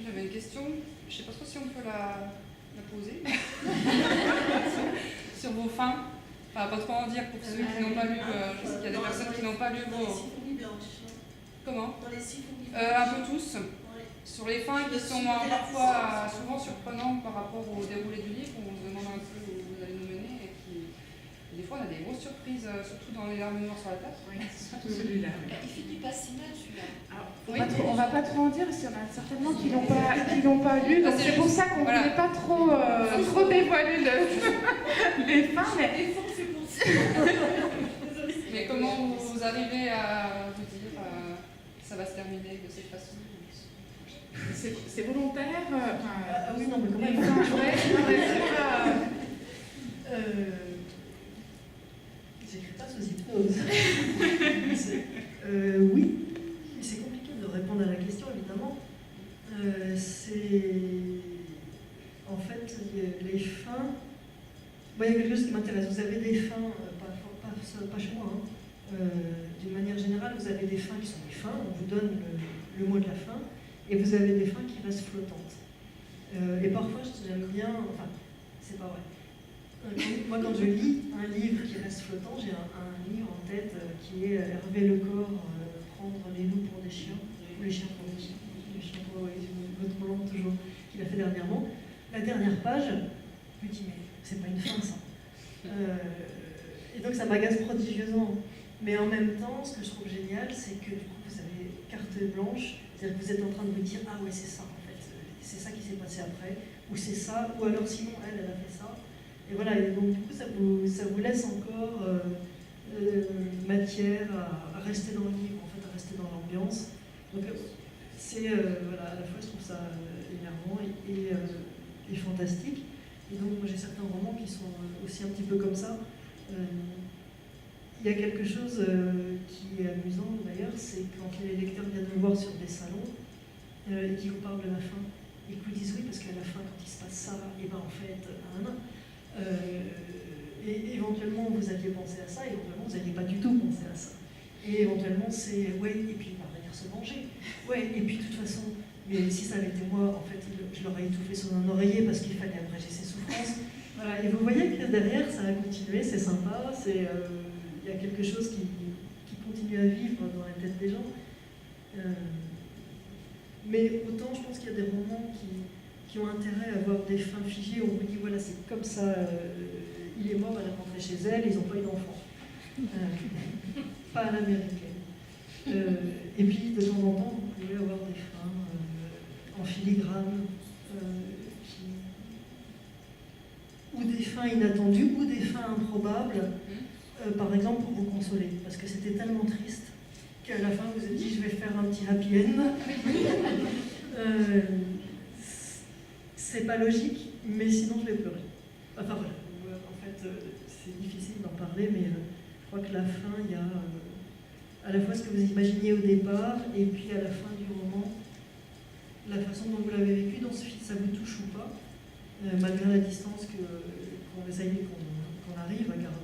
J'avais une question, je ne sais pas trop si on peut la poser. Sur vos fins. Enfin, pas trop en dire pour ceux qui n'ont pas lu. Je sais qu'il y a des personnes qui n'ont pas lu Dans vos. les symphonies blanches. Comment? Dans les symphonies Un blanches. peu tous. Ouais. Sur les fins qui sont parfois souvent surprenantes par rapport au déroulé du livre, où on se demande un peu où vous allez nous mener, et qui, des fois on a des grosses surprises, surtout dans les larmes noires sur la table. Oui, surtout celui-là. Oui. Il finit pas si mal celui-là. Alors, Oui. on va pas trop en dire, parce qu'il y en a certainement qui l'ont pas lu, donc Ah, c'est pour ça qu'on ne voilà. voulait pas trop dévoiler les fins, mais Mais comment vous arrivez à vous dire ça va se terminer de cette façon? c'est volontaire. Ah oui, non, mais quand même. Les fins, ouais, non, mais c'est pas- J'écris pas sous hypnose. Oui, c'est compliqué de répondre à la question, évidemment. En fait, les fins. Bon, il y a quelque chose qui m'intéresse. Vous avez des fins, pas chez moi, hein. D'une manière générale, vous avez des fins qui sont des fins, on vous donne le mot de la fin, et vous avez des fins qui restent flottantes. Et parfois, j'aime bien. Enfin, c'est pas vrai. Moi, quand je lis un livre qui reste flottant, j'ai un livre en tête qui est Hervé Lecor, prendre les loups pour des chiens, ou les chiens pour des chiens, les chiens pour votre moment toujours, qu'il a fait dernièrement. La dernière page, je me dis, mais c'est pas une fin ça. Et donc ça m'agace prodigieusement. Mais en même temps, ce que je trouve génial, c'est que du coup, vous avez carte blanche, c'est-à-dire que vous êtes en train de vous dire « Ah ouais, c'est ça, en fait, c'est ça qui s'est passé après », ou « C'est ça », ou alors « Sinon, elle a fait ça ». Et voilà, et donc du coup, ça vous laisse encore matière à rester dans le livre, en fait, à rester dans l'ambiance. Donc c'est, voilà, à la fois, je trouve ça énervant et fantastique. Et donc, moi, j'ai certains romans qui sont aussi un petit peu comme ça. Il y a quelque chose qui est amusant d'ailleurs, c'est quand les lecteurs viennent me voir sur des salons et qui vous parlent de la fin, et qui vous disent oui, parce qu'à la fin, quand il se passe ça, et ben en fait, et éventuellement vous aviez pensé à ça, éventuellement vous n'aviez pas du tout pensé à ça. Et éventuellement c'est ouais, et puis il va venir se venger. Ouais, et puis de toute façon, mais si ça avait été moi, en fait, je l'aurais étouffé sous un oreiller parce qu'il fallait abréger ses souffrances. Voilà, et vous voyez que derrière, ça a continué, c'est sympa, il y a quelque chose qui continue à vivre dans la tête des gens. Mais autant, je pense qu'il y a des romans qui ont intérêt à avoir des fins figées, où on vous dit, voilà, c'est comme ça, il est mort, elle est rentrée chez elle, ils n'ont pas eu d'enfant. Pas à l'américaine. Et puis, de temps en temps, vous pouvez avoir des fins en filigrane, ou des fins inattendues, ou des fins improbables, par exemple pour vous consoler, parce que c'était tellement triste qu'à la fin vous avez dit je vais faire un petit happy end. C'est pas logique, mais sinon je vais pleurer. Enfin voilà, en fait c'est difficile d'en parler, mais je crois que la fin, il y a à la fois ce que vous imaginiez au départ, et puis à la fin du roman, la façon dont vous l'avez vécu, donc ça vous touche ou pas, malgré la distance qu'on essaye, qu'on arrive à garder.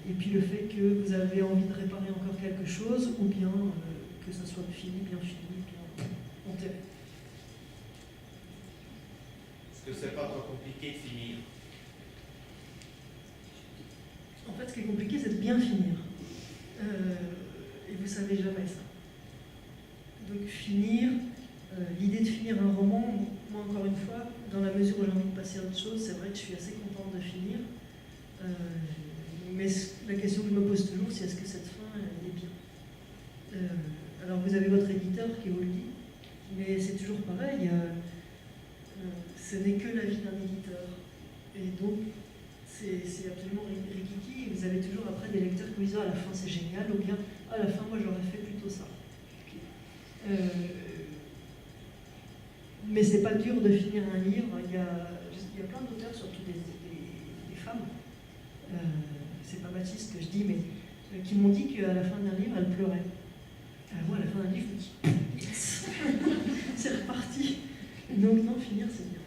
Et puis le fait que vous avez envie de réparer encore quelque chose, ou bien que ça soit fini, bien enterré. Est-ce que c'est pas trop compliqué de finir? En fait, ce qui est compliqué, c'est de bien finir. Et vous savez jamais ça. Donc finir, l'idée de finir un roman, moi encore une fois, dans la mesure où j'ai envie de passer à autre chose, c'est vrai que je suis assez contente de finir. Mais la question que je me pose toujours, c'est est-ce que cette fin est bien? Alors vous avez votre éditeur qui vous le dit, mais c'est toujours pareil, ce n'est que l'avis d'un éditeur. Et donc, c'est absolument rikiki, et vous avez toujours après des lecteurs qui vous disent « Ah, à la fin c'est génial » ou bien « À la fin, moi j'aurais fait plutôt ça ». Mais c'est pas dur de finir un livre, il y a plein d'auteurs, surtout des femmes, c'est pas Baptiste que je dis, mais qui m'ont dit qu'à la fin d'un livre, elles pleuraient. Moi, à la fin d'un livre, je me dis yes, c'est reparti. Donc non, finir, c'est bien.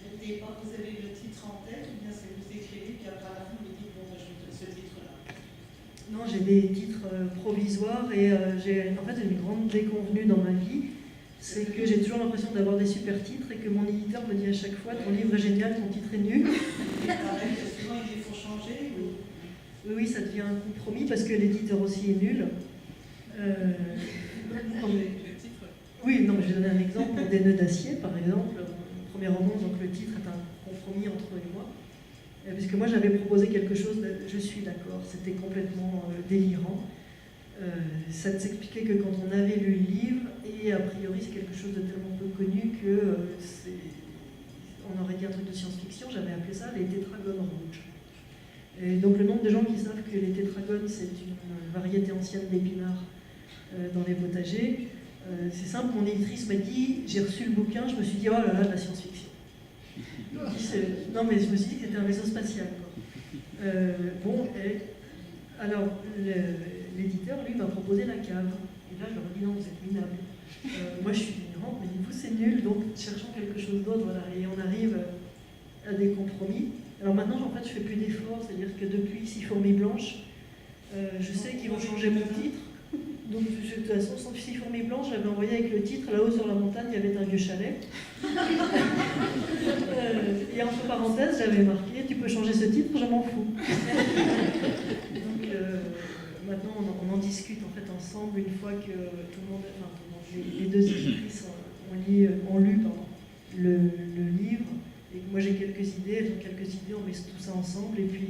Dès le départ, vous avez le titre en tête, ou bien c'est vous écrivez, puis après à la fin, vous dites bon, je veux ce titre-là? Non, j'ai des titres provisoires, et j'ai en fait une grande déconvenue dans ma vie. C'est que j'ai toujours l'impression d'avoir des super titres et que mon éditeur me dit à chaque fois « Ton livre est génial, ton titre est nul ». Souvent, il faut changer ou... Oui, ça devient un compromis parce que l'éditeur aussi est nul. Oui, non, mais je vais donner un exemple pour Des nœuds d'acier, par exemple. Mon premier roman, donc le titre est un compromis entre eux et moi. Puisque moi, j'avais proposé quelque chose de « Je suis d'accord », c'était complètement délirant. Ça ne s'expliquait que quand on avait lu le livre, et a priori c'est quelque chose de tellement peu connu que on aurait dit un truc de science-fiction. J'avais appelé ça les tétragones rouges. Et donc le nombre de gens qui savent que les tétragones c'est une variété ancienne d'épinards dans les potagers, c'est simple, mon éditrice m'a dit, j'ai reçu le bouquin, je me suis dit oh là là, de la science-fiction. Non mais je me suis dit que c'était un vaisseau spatial, quoi. Alors l'éditeur, lui, m'a proposé la cave. Et là, je leur ai dit non, vous êtes minable. Moi, je suis ignorante, mais vous, c'est nul, donc cherchons quelque chose d'autre. Voilà. Et on arrive à des compromis. Alors maintenant, en fait, je fais plus d'efforts, c'est-à-dire que depuis Six fourmis blanches, je sais qu'ils vont changer mon titre. Donc, de toute façon, sans Six fourmis blanches, j'avais envoyé avec le titre là-haut sur la montagne, il y avait un vieux chalet. Et entre parenthèses, j'avais marqué tu peux changer ce titre, je m'en fous. Donc, maintenant, on en discute en fait ensemble une fois que tout le monde, les deux éditrices ont lu le livre. moi j'ai quelques idées, elles ont quelques idées, on met tout ça ensemble, et puis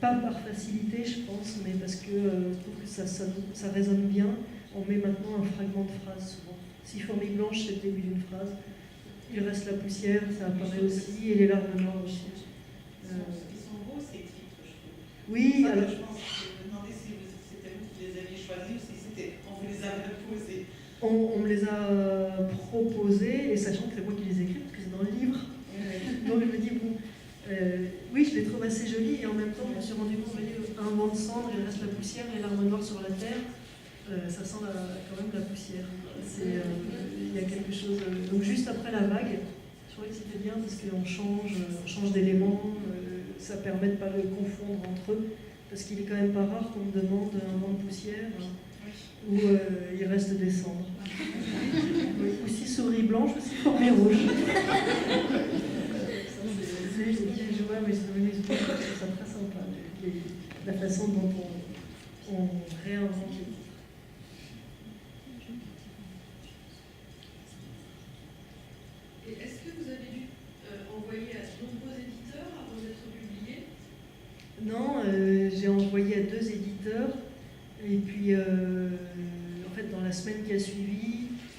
pas par facilité je pense, mais parce que je trouve que ça résonne bien, on met maintenant un fragment de phrase souvent. Si fourmi blanche c'est le début d'une phrase, il reste la poussière, ça apparaît aussi, et les larmes noires aussi. Ils sont beaux ces titres, je trouve. Oui, Ça, alors... je pense que je me demandais si c'était vous qui les aviez choisis ou si on vous les avait posés. On me les a proposés, et sachant que c'est moi qui les écris, parce que c'est dans le livre. Donc je me dis, bon, oui, je les trouve assez jolis, et en même temps, je me suis rendu compte, un vent de cendre, il reste la poussière, les larmes noires sur la terre, ça sent quand même la poussière. Il y a quelque chose... donc juste après la vague, je trouvais que c'était bien, parce qu'on change d'éléments, ça permet de ne pas le confondre entre eux, parce qu'il est quand même pas rare qu'on me demande un vent de poussière, où il reste des cendres. Aussi souris blanche, aussi fourmi rouge. C'est des petits jouets, mais c'est devenu ça très sympa, la façon dont on réinvente les titres. Et est-ce que vous avez dû envoyer à de nombreux éditeurs avant d'être publié? Non, j'ai envoyé à 2 éditeurs, et puis en fait dans la semaine qui a suivi,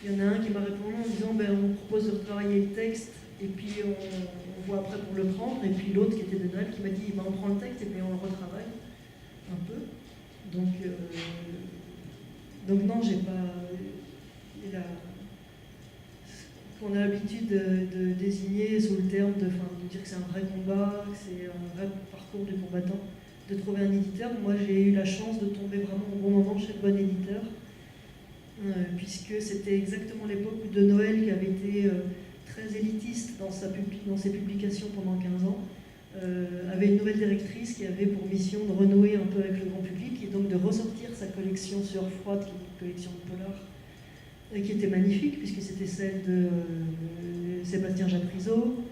il y en a un qui m'a répondu en disant ben, on propose de retravailler le texte et puis on voit après pour le prendre, et puis l'autre qui était de Noël qui m'a dit ben, on prend le texte et puis on le retravaille un peu. Donc non, j'ai pas... qu'on a l'habitude de désigner sous le terme de dire que c'est un vrai combat, que c'est un vrai parcours du combattant, de trouver un éditeur. Moi, j'ai eu la chance de tomber vraiment au bon moment chez le bon éditeur, puisque c'était exactement l'époque où De Noël, qui avait été très élitiste dans ses publications pendant 15 ans, avait une nouvelle directrice qui avait pour mission de renouer un peu avec le grand public, et donc de ressortir sa collection Sueur froide, qui est une collection de polar, et qui était magnifique, puisque c'était celle de Sébastien Japrisot,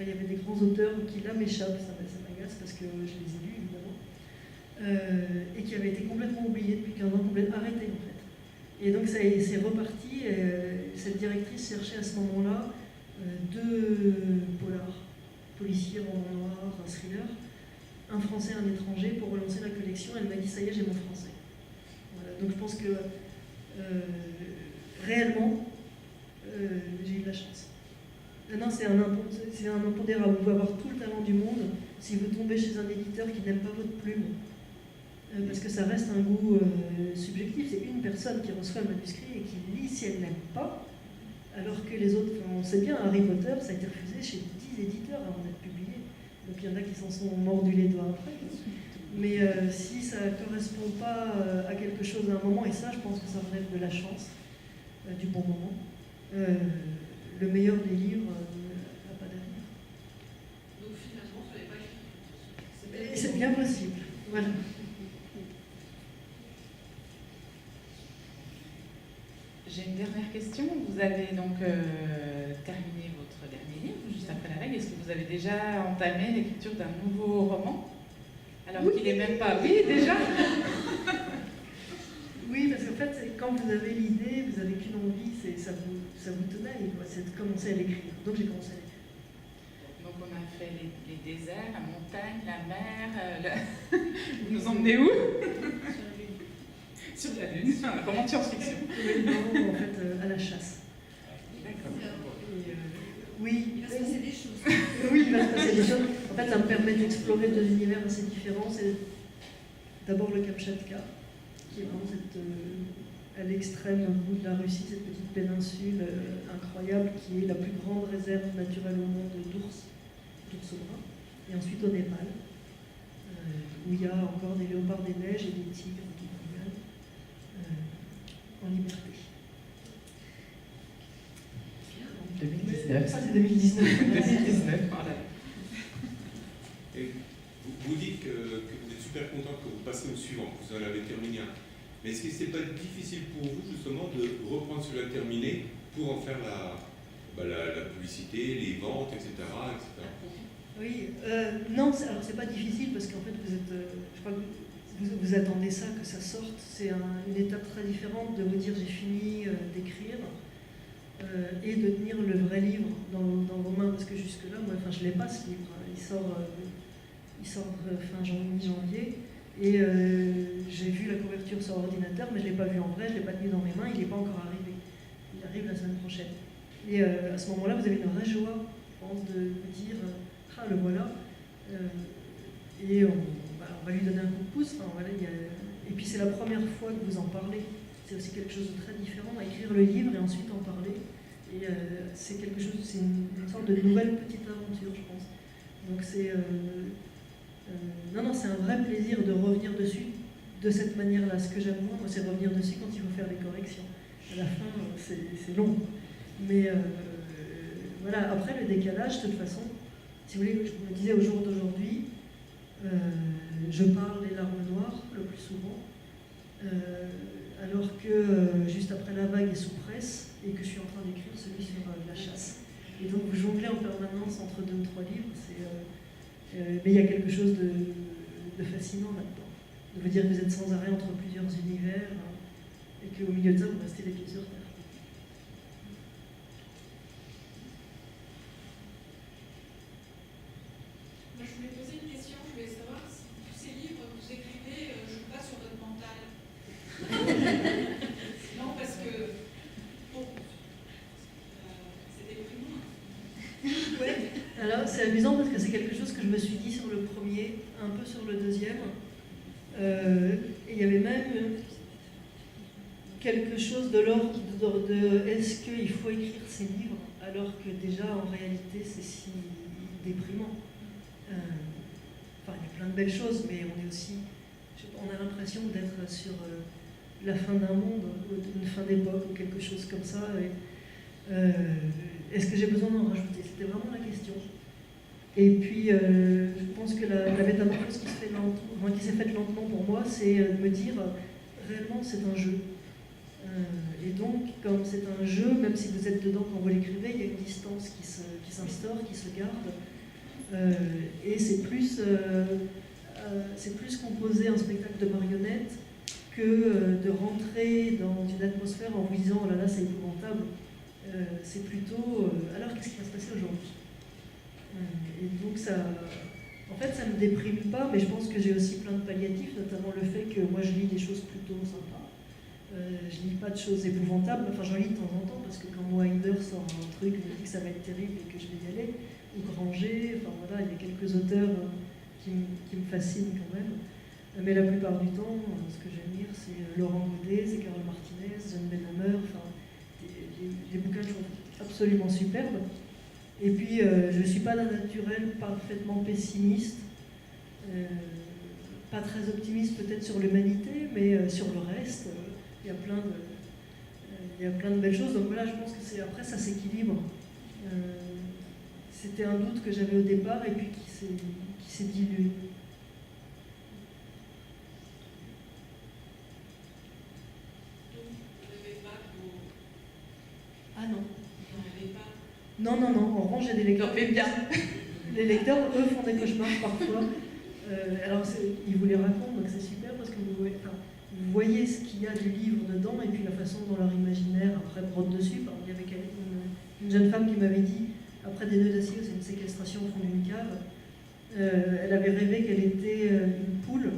il y avait des grands auteurs qui là m'échappent, ça m'agace parce que je les ai lus évidemment, et qui avaient été complètement oubliés depuis 15 ans, complètement arrêtés en fait. Et donc c'est reparti, cette directrice cherchait à ce moment-là 2 polars, policiers, roman noir, un thriller, un français, un étranger, pour relancer la collection. Elle m'a dit ça y est, j'ai mon français. Voilà. Donc je pense que réellement j'ai eu de la chance. Non, c'est un impondérable. Vous pouvez avoir tout le talent du monde si vous tombez chez un éditeur qui n'aime pas votre plume, parce que ça reste un goût subjectif. C'est une personne qui reçoit le manuscrit et qui lit si elle n'aime pas, alors que les autres, on sait bien, Harry Potter, ça a été refusé chez 10 éditeurs avant d'être publié. Donc il y en a qui s'en sont mordus les doigts après. Mais si ça ne correspond pas à quelque chose à un moment, et ça, je pense que ça relève de la chance, du bon moment, le meilleur des livres n'a pas d'avenir. Donc finalement, ce n'est pas écrit. Et c'est bien possible. Voilà. J'ai une dernière question. Vous avez donc terminé votre dernier livre, juste après la vague. Est-ce que vous avez déjà entamé l'écriture d'un nouveau roman? Alors qu'il n'est même pas... Oui, déjà. Oui, parce qu'en fait, quand vous avez l'idée, vous n'avez qu'une envie, ça vous tenaille, c'est de commencer à l'écrire. Donc j'ai commencé à l'écrire. Donc on a fait les déserts, la montagne, la mer. Vous nous emmenez où? Sur la Lune, un roman de science-fiction. Non, en fait, à la chasse. D'accord. Oui. Il va se passer des choses. Oui, il va se passer des choses. En fait, ça me permet d'explorer 2 univers assez différents. C'est d'abord le Kamchatka, qui est vraiment à l'extrême bout de la Russie, cette petite péninsule incroyable qui est la plus grande réserve naturelle au monde d'ours bruns. Et ensuite au Népal, où il y a encore des léopards des neiges et des tigres qui promenent en liberté. 2019. Ça, c'est 2019. 2019, voilà. Et vous dites que vous êtes super content que vous passez au suivant, que vous en avez terminé un. Mais est-ce que c'est pas difficile pour vous justement de reprendre celui-là terminé pour en faire la publicité, les ventes, etc. Oui, non, alors c'est pas difficile parce qu'en fait vous êtes, je crois que vous attendez ça, que ça sorte. C'est une étape très différente de vous dire j'ai fini d'écrire et de tenir le vrai livre dans vos mains, parce que jusque-là, moi, enfin, je ne l'ai pas ce livre. Il sort fin janvier. Et j'ai vu la couverture sur ordinateur, mais je ne l'ai pas vu en vrai, je ne l'ai pas tenu dans mes mains, il n'est pas encore arrivé. Il arrive la semaine prochaine. Et à ce moment-là, vous avez une vraie joie, je pense, de vous dire ah, le voilà. Et on va lui donner un coup de pouce. Enfin, voilà, et puis c'est la première fois que vous en parlez. C'est aussi quelque chose de très différent, écrire le livre et ensuite en parler. Et c'est quelque chose, c'est une sorte de nouvelle petite aventure, je pense. Donc c'est c'est un vrai plaisir de revenir dessus de cette manière-là. Ce que j'aime moi, c'est revenir dessus quand il faut faire des corrections. À la fin, c'est long. Mais voilà, après le décalage, de toute façon, si vous voulez, je me disais au jour d'aujourd'hui, je parle des larmes noires le plus souvent, alors que juste après la vague est sous presse et que je suis en train d'écrire celui sur la chasse. Et donc vous jonglez en permanence entre 2 ou 3 livres, mais il y a quelque chose de fascinant là-dedans. De vous dire que vous êtes sans arrêt entre plusieurs univers et qu'au milieu de ça, vous restez les pieds sur terre. Moi, je voulais poser une question. Je voulais savoir si tous ces livres que vous écrivez jouent pas sur votre mental. Non, parce que bon, c'est déprimant. Ouais. Alors c'est amusant parce que c'est quelque chose que je me suis dit sur le premier, un peu sur le deuxième. Et il y avait même quelque chose de l'ordre de est-ce qu'il faut écrire ces livres alors que déjà en réalité c'est si déprimant. Enfin, il y a plein de belles choses, mais on est aussi, on a l'impression d'être sur la fin d'un monde, une fin d'époque ou quelque chose comme ça. Est-ce que j'ai besoin d'en rajouter? C'était vraiment la question. Et puis, je pense que la métamorphose qui s'est faite lentement pour moi, c'est de me dire, réellement, c'est un jeu. Et donc, comme c'est un jeu, même si vous êtes dedans quand vous l'écrivez, il y a une distance qui s'instaure, qui se garde. Et c'est plus composer un spectacle de marionnettes que de rentrer dans une atmosphère en vous disant « oh là là, c'est épouvantable ». C'est plutôt alors qu'est-ce qui va se passer aujourd'hui. Et donc en fait ça me déprime pas, mais je pense que j'ai aussi plein de palliatifs, notamment le fait que moi je lis des choses plutôt sympas. Je lis pas de choses épouvantables, enfin j'en lis de temps en temps parce que quand Wilder sort un truc, je me dis que ça va être terrible et que je vais y aller, ou Granger, enfin voilà, il y a quelques auteurs qui me fascinent quand même. Mais la plupart du temps, ce que j'aime lire, c'est Laurent Godet, c'est Carole Martinez, John Benhammer, enfin des bouquins que je trouve absolument superbes. Et puis, je ne suis pas d'un naturel parfaitement pessimiste, pas très optimiste peut-être sur l'humanité, mais sur le reste, il y a plein de belles choses. Donc voilà, je pense que après ça s'équilibre. C'était un doute que j'avais au départ et puis qui s'est dilué. Ah non. Non, en revanche, j'ai des lecteurs. Bien. Les lecteurs, eux, font des cauchemars parfois. Alors, ils vous les racontent, donc c'est super parce que vous voyez ce qu'il y a du livre dedans et puis la façon dont leur imaginaire après brode dessus. Il y avait une jeune femme qui m'avait dit, après des nœuds d'acier, c'est une séquestration au fond d'une cave, elle avait rêvé qu'elle était une poule,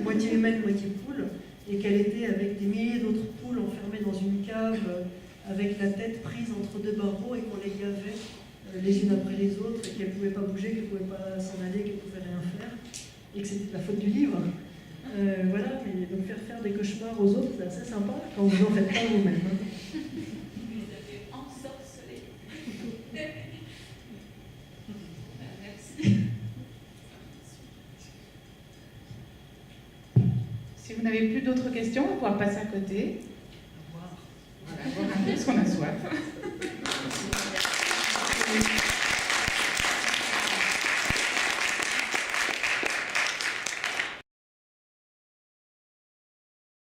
moitié humaine, moitié poule, et qu'elle était avec des milliers d'autres poules enfermées dans une cave avec la tête prise entre 2 barreaux et qu'on les gavait les unes après les autres et qu'elle ne pouvait pas bouger, qu'elle ne pouvait pas s'en aller, qu'elle ne pouvait rien faire et que c'était la faute du livre. Voilà, mais donc faire des cauchemars aux autres, c'est assez sympa quand vous n'en faites pas vous-même. Vous les avez ensorcelés. Merci. Si vous n'avez plus d'autres questions, on va pouvoir passer à côté. Voilà, voir un peu ce qu'on a soif.